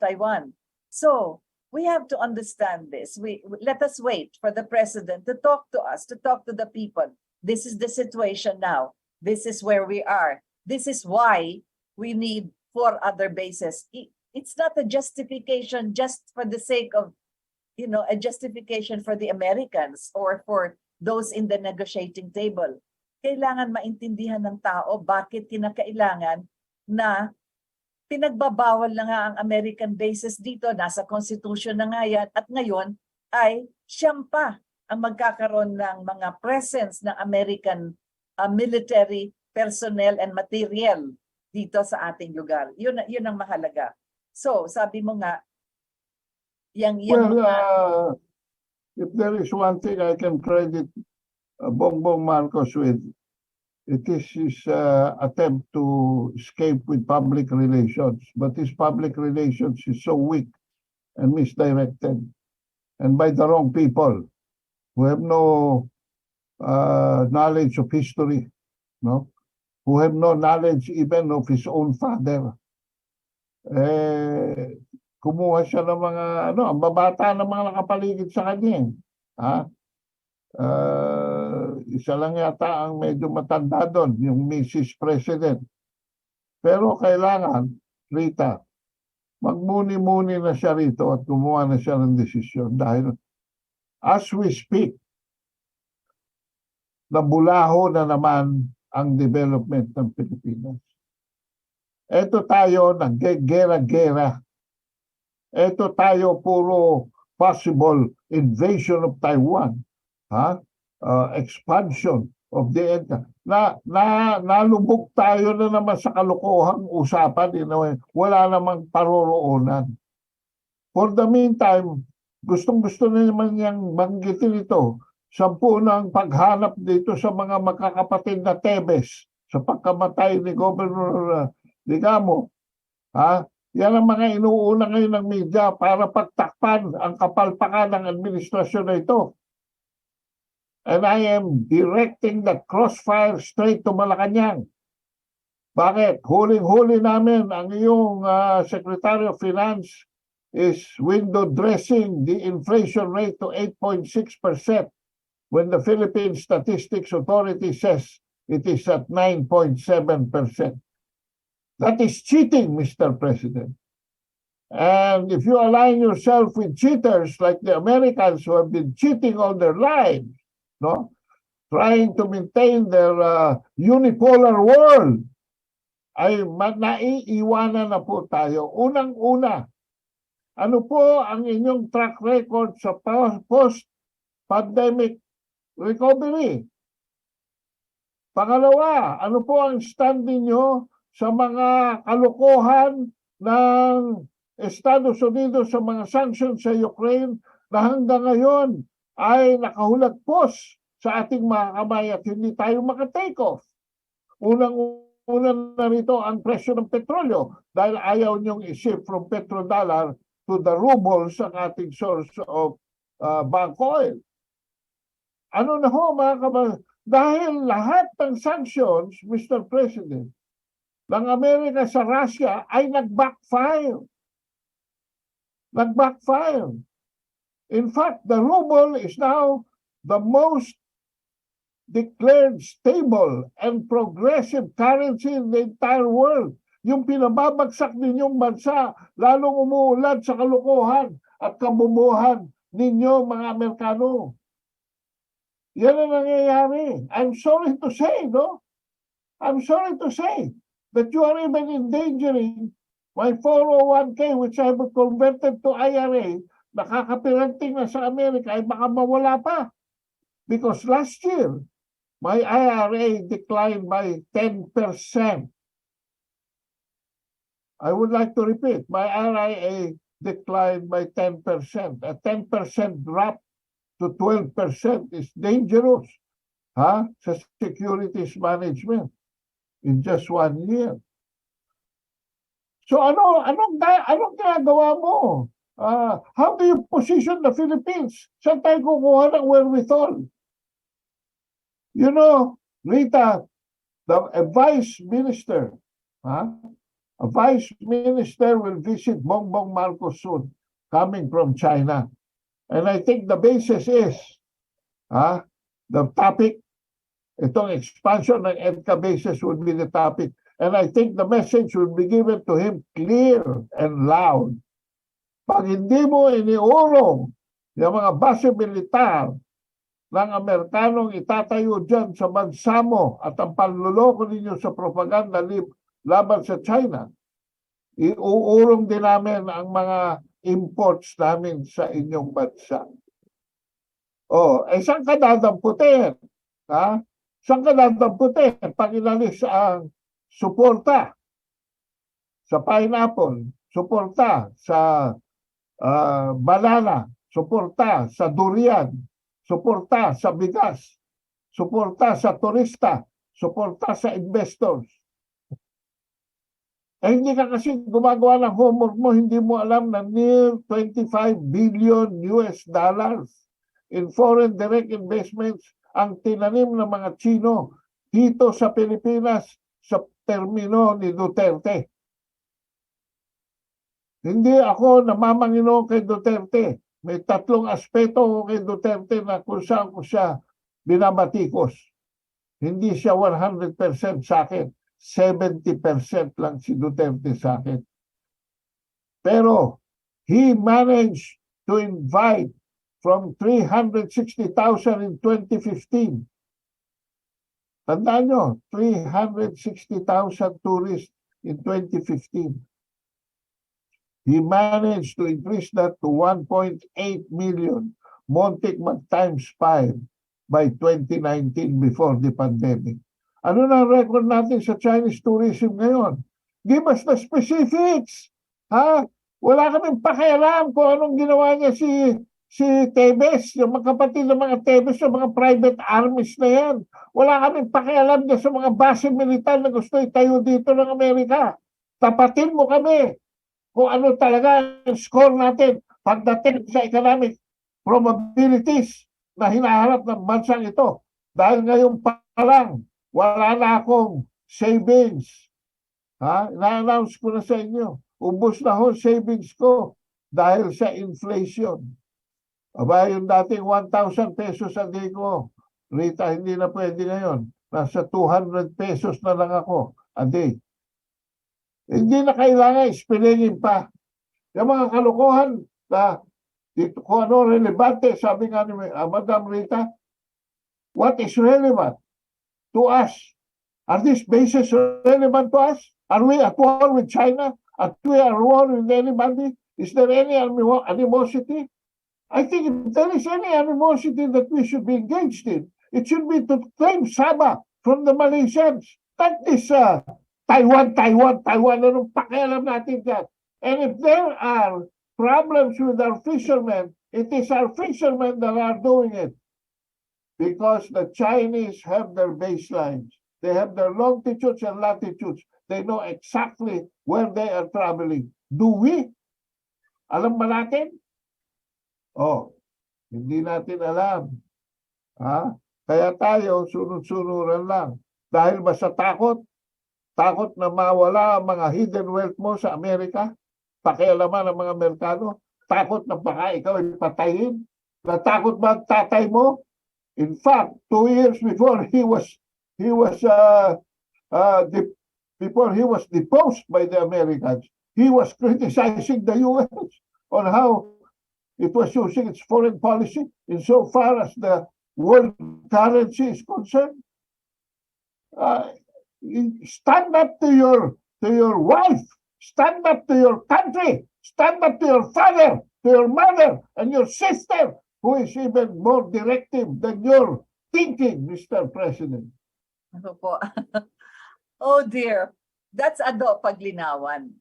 Speaker 1: Taiwan. So, we have to understand this. Let us wait for the president to talk to us, to talk to the people. This is the situation now. This is where we are. This is why we need 4 other bases. It's not a justification just for the sake of, a justification for the Americans or for those in the negotiating table. Kailangan maintindihan ng tao bakit kinakailangan na pinagbabawal na nga ang American bases dito. Nasa Constitution na nga yan. At ngayon ay siyam pa ang magkakaroon ng mga presence ng American military personnel and material dito sa ating lugar. Yun ang mahalaga. So, sabi mo nga,
Speaker 2: if there is one thing I can credit Bongbong Marcos with, it is his attempt to escape with public relations. But his public relations is so weak and misdirected, and by the wrong people who have no knowledge of history, who have no knowledge even of his own father. Kumuha siya ng mga ang babata ng mga nakapaligid sa kanya. Isa lang yata ang medyo matanda doon, yung Mrs. President. Pero kailangan, Rita, magmuni-muni na siya rito at gumawa na siya ng desisyon dahil as we speak, nabulaho na naman ang development ng Pilipinas. Ito tayo naggegera-gera. Ito tayo puro possible invasion of Taiwan. Expansion of the EDCA. Nalubog tayo na naman sa kalokohang usapan. Wala namang paroroonan. For the meantime, gustong-gusto na naman niyang banggitin ito. 10 ng paghanap dito sa mga magkakapatid na Tebes sa pagkamatay ni Governor Digamo. Yan ang mga inuuna ngayon ng media para pagtakpan ang kapalpakan ng administrasyon na ito. And I am directing the crossfire straight to Malacanang. Bakit? Huling-huli namin ang iyong Secretary of Finance is window dressing the inflation rate to 8.6% when the Philippine Statistics Authority says it is at 9.7%. That is cheating, Mr. President. And if you align yourself with cheaters like the Americans who have been cheating all their lives, no, trying to maintain their unipolar world, ay naiiwanan na po tayo. Unang-una, ano po ang inyong track record sa post-pandemic recovery? Pangalawa, ano po ang stand ninyo sa mga kalokohan ng Estados Unidos sa mga sanctions sa Ukraine na hanggang ngayon ay nakahulagpos sa ating mga kamay at hindi tayo makatake off? Unang-una na rito ang presyo ng petrolyo dahil ayaw niyong i-shift from petrodollar to the rubles ang ating source of bank oil. Ano na ho mga kababayan? Dahil lahat ng sanctions, Mr. President, ng Amerika sa Russia ay nag-backfire. Nag-backfire. In fact, the ruble is now the most declared stable and progressive currency in the entire world. Yung pinababagsak ninyong bansa, lalong umuulan sa kalukuhan at kabubuhan ninyo mga Amerikano. Yan ang nangyayari. I'm sorry to say, no? I'm sorry to say that you are even endangering my 401k which I have converted to IRA, nakakapiranting na sa Amerika ay baka mawala pa. Because last year, my IRA declined by 10%. I would like to repeat, my IRA declined by 10%. A 10% drop to 12% is dangerous sa securities management in just 1 year. So anong ginagawa mo? How do you position the Philippines? Saan tayo kukuha ng wherewithal? You know, Rita, a vice minister, a vice minister will visit Bongbong Marcos soon, coming from China. And I think the basis is, the topic, itong expansion ng EDCA basis would be the topic. And I think the message will be given to him clear and loud. Pag hindi mo iniurong yung mga base militar ng Amerikanong itatayo dyan sa bansa mo at ang panluloko ninyo sa propaganda laban sa China, iuurong din namin ang mga imports namin sa inyong bansa. Saan ka dadamputin? Saan ka dadamputin pag inalis ang suporta sa pineapple, suporta sa banana, suporta sa durian, suporta sa bigas, suporta sa turista, suporta sa investors. Hindi ka kasi gumagawa ng homework mo, hindi mo alam na near 25 billion US dollars in foreign direct investments ang tinanim ng mga Chino dito sa Pilipinas sa termino ni Duterte. Hindi ako namamangino kay Duterte. May 3 aspeto ko kay Duterte na kung saan ko siya binabatikos. Hindi siya 100% sa akin. 70% lang si Duterte sa akin. Pero he managed to invite from 360,000 in 2015. Tandaan nyo, 360,000 tourists in 2015. He managed to increase that to 1.8 million, Montic times 5 by 2019 before the pandemic. Ano na record natin sa Chinese tourism ngayon? Give us the specifics. Wala kaming pakialam kung anong ginawa niya si Tebes, yung mga kapatid ng mga Tebes, yung mga private armies na yan. Wala kaming pakialam niya sa mga base militar na gusto itayo dito ng Amerika. Tapatin mo kami kung ano talaga ang score natin pagdating sa economic probabilities na hinaharap ng bansang ito. Dahil ngayon pa lang, wala na akong savings Na-announce ko na sa inyo. Ubos na ho savings ko dahil sa inflation. Aba, yung dating 1,000 pesos a day ko, Rita, hindi na pwede ngayon. Nasa 200 pesos na lang ako a day. Hindi na kailangan ispilingin pa. Yung mga kalokohan na dito ko ano relevante, sabi nga ni Madam Rita, what is relevant to us? Are these bases relevant to us? Are we at war with China? Are we at war with anybody? Is there any animosity? I think if there is any animosity that we should be engaged in, it should be to claim Sabah from the Malaysians. That is Taiwan. Anong pakialam natin dyan? And if there are problems with our fishermen, it is our fishermen that are doing it. Because the Chinese have their baselines. They have their longitudes and latitudes. They know exactly where they are traveling. Do we? Alam ba natin? Oh, hindi natin alam. Kaya tayo, sunod-sunuran lang. Dahil ba sa takot? Takot na mawala ang mga hidden wealth mo sa Amerika? Pakialaman ng mga merkado? Takot na baka ikaw ay patayin? Natakot ba ang tatay mo? In fact, 2 years before before he was deposed by the Americans, he was criticizing the U.S. on how it was using its foreign policy insofar as the world currency is concerned. Stand up to your wife, stand up to your country, stand up to your father, to your mother, and your sister, who is even more directive than your thinking, Mr. President.
Speaker 1: Ano po? Oh dear, that's Ado Paglinawan.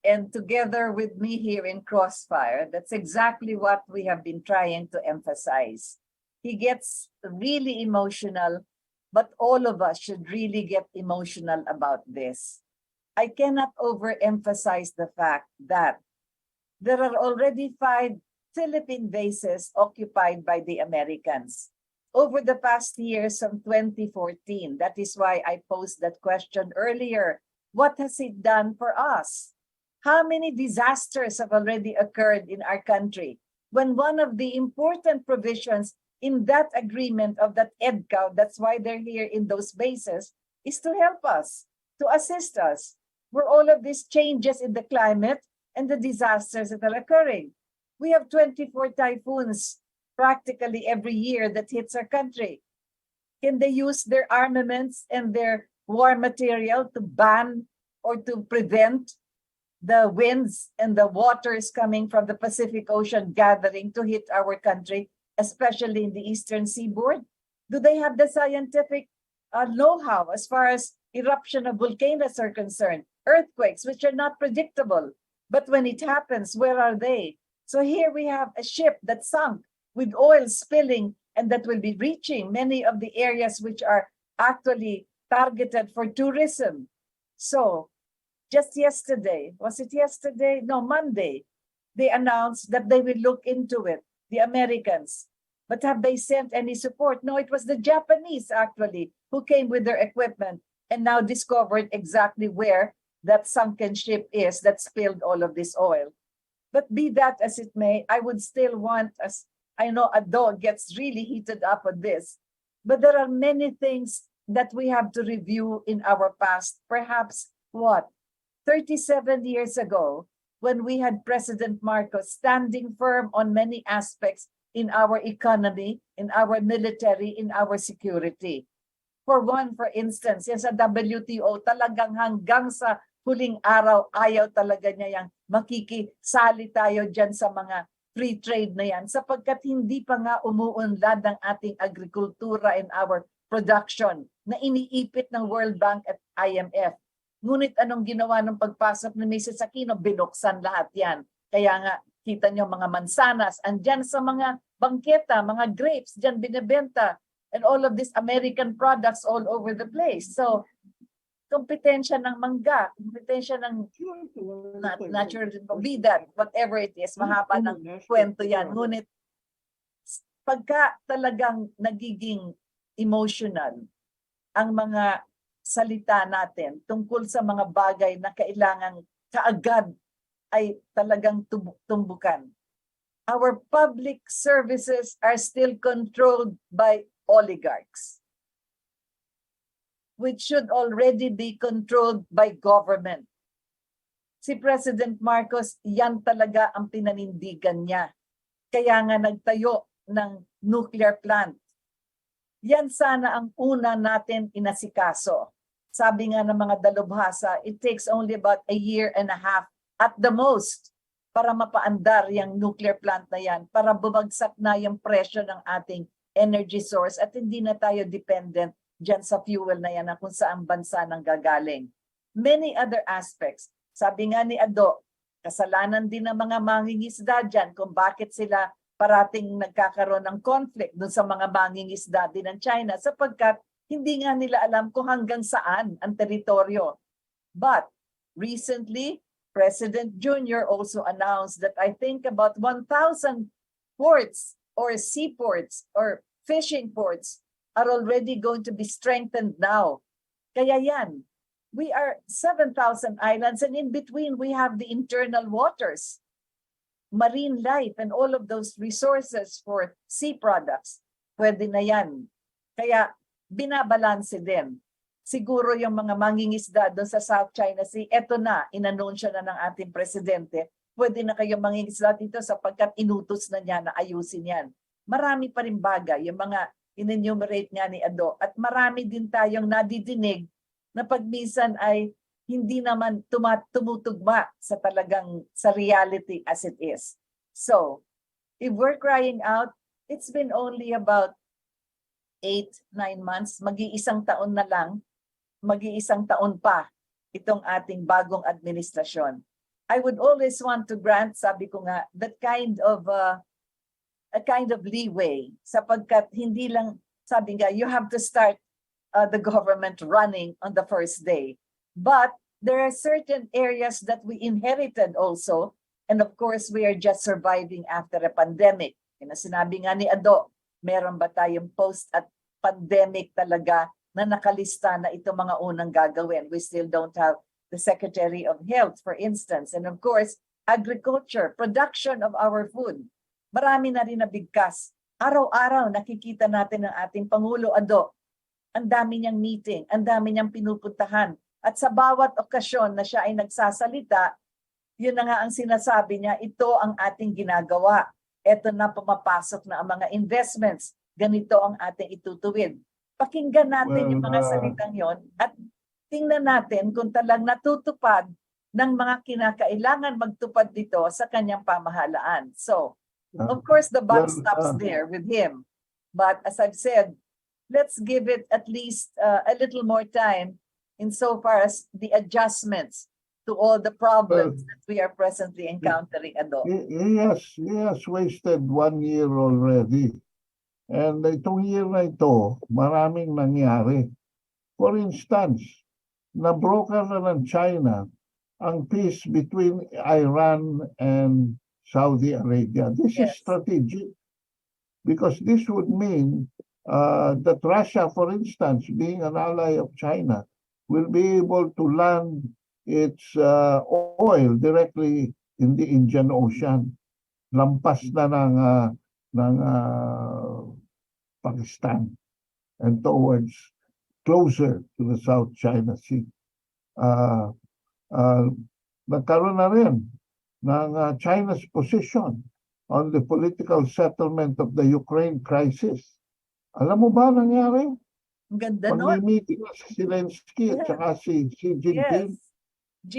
Speaker 1: And together with me here in Crossfire, that's exactly what we have been trying to emphasize. He gets really emotional, but all of us should really get emotional about this. I cannot overemphasize the fact that there are already 5 Philippine bases occupied by the Americans over the past years from 2014. That is why I posed that question earlier. What has it done for us? How many disasters have already occurred in our country when one of the important provisions in that agreement of that EDCA, that's why they're here in those bases, is to help us, to assist us, where all of these changes in the climate and the disasters that are occurring. We have 24 typhoons practically every year that hits our country. Can they use their armaments and their war material to ban or to prevent the winds and the waters coming from the Pacific Ocean gathering to hit our country, especially in the eastern seaboard? Do they have the scientific know-how as far as eruption of volcanoes are concerned, earthquakes, which are not predictable? But when it happens, where are they? So here we have a ship that sunk with oil spilling and that will be reaching many of the areas which are actually targeted for tourism. So just yesterday, was it yesterday? No, Monday, they announced that they will look into it, the Americans. But have they sent any support? No, it was the Japanese actually who came with their equipment and now discovered exactly where that sunken ship is that spilled all of this oil. But be that as it may, I would still want, as I know Ado gets really heated up on this, but there are many things that we have to review in our past. Perhaps, 37 years ago, when we had President Marcos standing firm on many aspects in our economy, in our military, in our security. For instance, yan sa WTO, talagang hanggang sa huling araw, ayaw talaga niya yung makikisali tayo dyan sa mga free trade na yan, sapagkat hindi pa nga umuunlad ng ating agrikultura and our production na iniipit ng World Bank at IMF. Ngunit anong ginawa ng pagpasok ni Mrs. Aquino? Binuksan lahat yan. Kaya nga, kita nyo mga mansanas, andyan sa mga bangketa, mga grapes, dyan binibenta, and all of these American products all over the place. So, kompetensya ng mangga, kompetensya ng natural, be that, whatever it is, mahaba ng kwento yan. Ngunit, pagka talagang nagiging emotional ang mga salita natin tungkol sa mga bagay na kailangan kaagad ay talagang tumbukan. Our public services are still controlled by oligarchs, which should already be controlled by government. Si President Marcos, yan talaga ang pinanindigan niya. Kaya nga nagtayo ng nuclear plant. Yan sana ang una natin inasikaso. Sabi nga ng mga dalubhasa, it takes only about a year and a half at the most para mapaandar yung nuclear plant na yan, para bumagsak na yung presyo ng ating energy source at hindi na tayo dependent dyan sa fuel na yan na kung saan bansa nang gagaling. Many other aspects. Sabi nga ni Ado, kasalanan din ng mga mangingisda dyan kung bakit sila parating nagkakaroon ng conflict dun sa mga mangingisda din ng China sapagkat hindi nga nila alam kung hanggang saan ang teritoryo. But recently, President Jr. also announced that I think about 1,000 ports or seaports or fishing ports are already going to be strengthened now. Kaya yan, we are 7,000 islands and in between we have the internal waters, marine life and all of those resources for sea products. Pwede na yan. Kaya binabalanse din. Siguro yung mga mangingisda doon sa South China Sea, eto na, inanunsyo na ng ating presidente, pwede na kayong mangingisda dito sapagkat inutos na niya na ayusin yan. Marami pa rin bagay, yung mga in-enumerate nga ni Ado, at marami din tayong nadidinig na pagminsan ay hindi naman tumutugma sa talagang sa reality as it is. So, if we're crying out, it's been only about 8-9 months, mag-iisang taon na lang, mag-iisang taon pa itong ating bagong administrasyon. I would always want to grant, sabi ko nga, that kind of a kind of leeway sapagkat hindi lang, sabi nga, you have to start the government running on the first day. But there are certain areas that we inherited also, and of course, we are just surviving after a pandemic. Yung sinabi nga ni Ado, meron ba tayong post at pandemic talaga na nakalista na ito mga unang gagawin? We still don't have the Secretary of Health, for instance. And of course, agriculture, production of our food. Marami na rin na bigkas. Araw-araw nakikita natin ang ating Pangulo Ado. Ang dami niyang meeting, ang dami niyang pinupuntahan. At sa bawat okasyon na siya ay nagsasalita, yun na nga ang sinasabi niya, ito ang ating ginagawa. Ito na pumapasok na ang mga investments. Ganito ang ating itutuwid. Pakinggan natin yung mga salitang yon at tingnan natin kung talang natutupad ng mga kinakailangan magtupad dito sa kanyang pamahalaan. So, of course, the buck stops there with him. But as I've said, let's give it at least a little more time insofar as the adjustments to all the problems that we are presently encountering.
Speaker 2: He has wasted 1 year already. And itong year na ito, maraming nangyari. For instance, na-broker na ng China ang peace between Iran and Saudi Arabia. This is strategic because this would mean that Russia, for instance, being an ally of China, will be able to land its oil directly in the Indian Ocean. Lampas na ng Pakistan and towards closer to the South China Sea. Nagkaroon na rin ng China's position on the political settlement of the Ukraine crisis. Alam mo ba nangyari?
Speaker 1: Ang ganda nun.
Speaker 2: Pag-meeting si Zelensky at saka si Xi Jinping.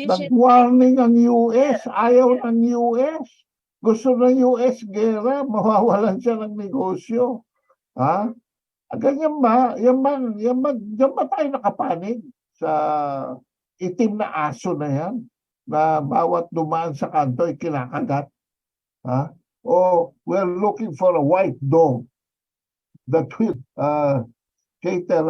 Speaker 1: Nag-warning
Speaker 2: ang US. Ayaw ng US. Gusto ng US gera. Mawawalan siya ng negosyo. Ha? Ganyan ba? Yan ba tayo nakapanig sa itim na aso na yan? Na bawat dumaan sa kanto ay kinakagat? Ha? O we're looking for a white dog that will cater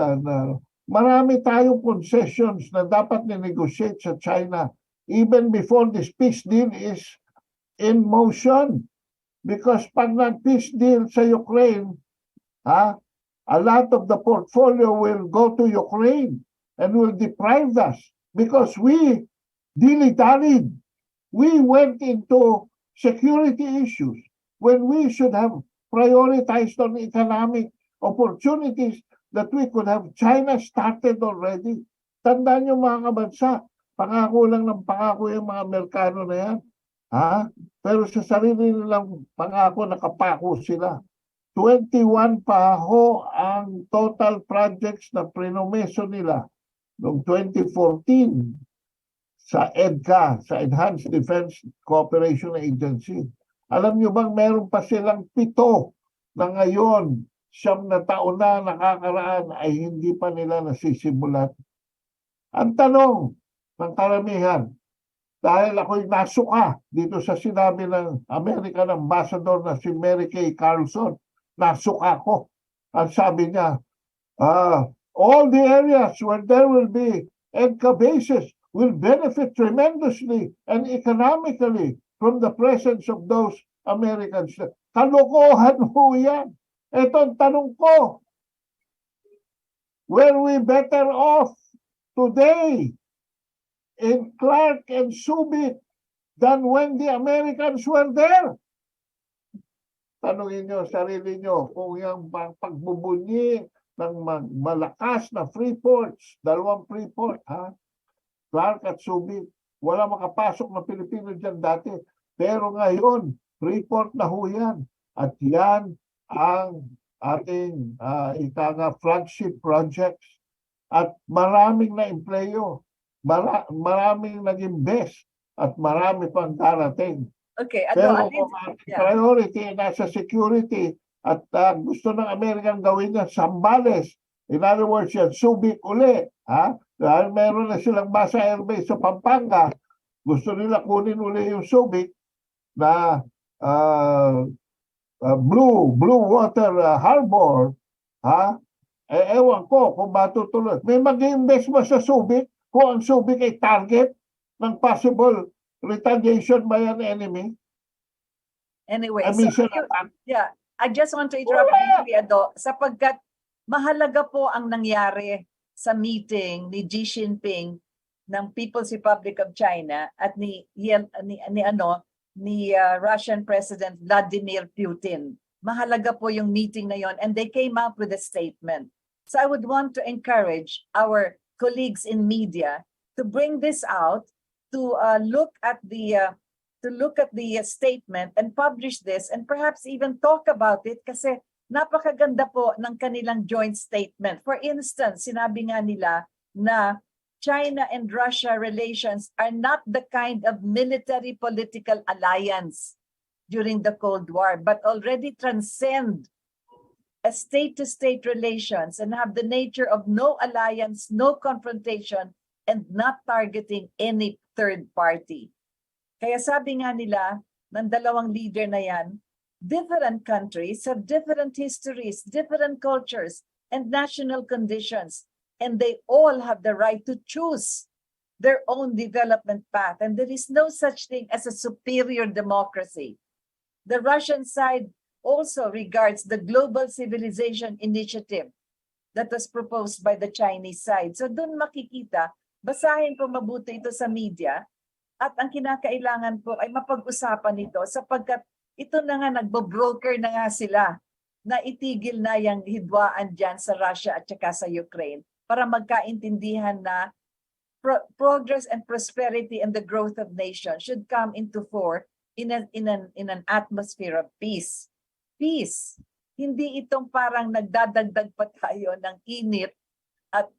Speaker 2: marami tayong concessions na dapat ni-negotiate sa China even before this peace deal is in motion. Because pag nag-peace deal sa Ukraine, a lot of the portfolio will go to Ukraine. and will deprive us because we dilly-dallied. We went into security issues when we should have prioritized on economic opportunities that we could have. China started already. Tandaan niyo mga kabansa, pangako lang ng pangako yung mga Amerikano na yan. Ha? Pero sa sarili nilang pangako, nakapako sila. 21 pa ho ang total projects na prinomeso nila noong 2014 sa EDCA, sa Enhanced Defense Cooperation Agency. Alam nyo bang meron pa silang 7 na ngayon, 9 na taon na nakakaraan ay hindi pa nila nasisimulan? Ang tanong ng karamihan, dahil ako'y nasuka dito sa sinabi ng American Ambassador na si Mary Kay Carlson, nasuka ko. Ang sabi niya, all the areas where there will be EDCA bases will benefit tremendously and economically from the presence of those Americans. Kalokohan ho yan. Ito ang tanong ko. Were we better off today in Clark and Subic than when the Americans were there? Tanungin nyo, sarili nyo, kung yung pagbubunyi ng malakas na free ports, 2 free port, Clark at Subic, wala makapasok na Pilipino dyan dati. Pero ngayon, free port na ho yan. At yan ang ating flagship projects. At maraming na empleyo, maraming nag-invest, at marami pang darating.
Speaker 1: Okay,
Speaker 2: Pero kung priority nasa security at gusto ng American gawin yan, Zambales, in other words, yan, Subic uli. Dahil meron na silang basa airbase sa Pampanga, gusto nila kunin uli yung Subic na Blue Water Harbor, ewan ko kung matutuloy. May mag-invest ba sa Subic kung ang Subic ay target ng possible retaliation by an enemy?
Speaker 1: Anyway, I just want to interrupt briefly, Ado, sapagkat mahalaga po ang nangyari sa meeting ni Xi Jinping ng People's Republic of China at ni Russian President Vladimir Putin. Mahalaga po yung meeting na yon, and they came up with a statement. So I would want to encourage our colleagues in media to bring this out, to look at the statement and publish this, and perhaps even talk about it, kasi napakaganda po ng kanilang joint statement. For instance, sinabi nga nila na China and Russia relations are not the kind of military political alliance during the Cold War, but already transcend a state-to-state relations and have the nature of no alliance, no confrontation, and not targeting any third party. Kaya sabi nga nila ng dalawang leader na yan, different countries have different histories, different cultures, and national conditions, and they all have the right to choose their own development path, and there is no such thing as a superior democracy. The Russian side also regards the Global Civilization Initiative that was proposed by the Chinese side. So doon makikita, basahin po mabuti ito sa media, at ang kinakailangan po ay mapag-usapan ito sapagkat ito na nga, nagbo-broker na nga sila na itigil na yung hidwaan dyan sa Russia at saka sa Ukraine para magkaintindihan na progress and prosperity and the growth of nations should come into fore in an atmosphere of peace. Peace. Hindi itong parang nagdadagdag pa tayo ng init at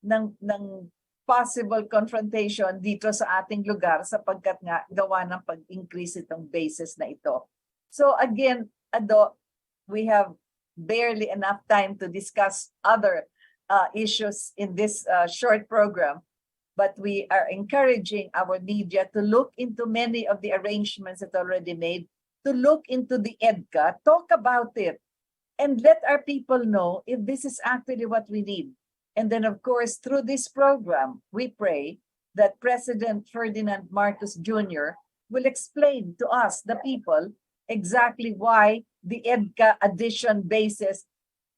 Speaker 1: ng possible confrontation dito sa ating lugar sapagkat nga gawa ng pag-increase itong basis na ito. So again, Ado, we have barely enough time to discuss other issues in this short program, but we are encouraging our media to look into many of the arrangements that are already made, to look into the EDCA, talk about it, and let our people know if this is actually what we need. And then, of course, through this program, we pray that President Ferdinand Marcos Jr. will explain to us, the people, exactly why the EDCA addition bases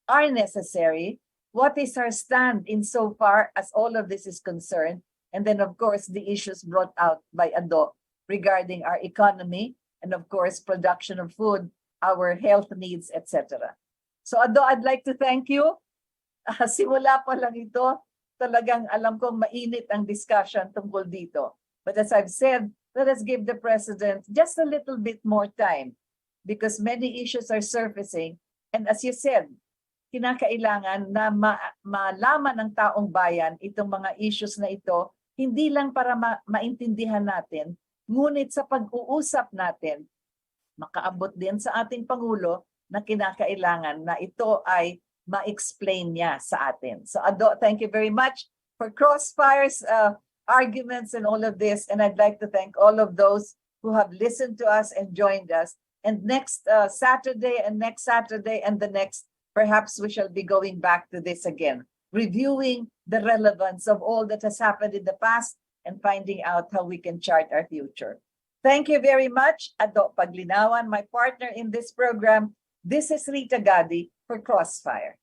Speaker 1: are necessary what is our stand insofar as all of this is concerned? And then, of course, the issues brought out by Ado regarding our economy and, of course, production of food, our health needs, etc. So, Ado, I'd like to thank you. Simula pa lang ito, talagang alam kong mainit ang discussion tungkol dito. But as I've said, let us give the President just a little bit more time because many issues are surfacing. And as you said, kinakailangan na malaman ng taong bayan itong mga issues na ito, hindi lang para maintindihan natin, ngunit sa pag-uusap natin, makaabot din sa ating Pangulo na kinakailangan na ito ay ma-explain niya sa atin. So Ado, thank you very much for Crossfire's arguments and all of this. And I'd like to thank all of those who have listened to us and joined us. And next Saturday and next Saturday and the next, perhaps we shall be going back to this again, reviewing the relevance of all that has happened in the past and finding out how we can chart our future. Thank you very much, Ado Paglinawan, my partner in this program. This is Rita Gadi for Crossfire.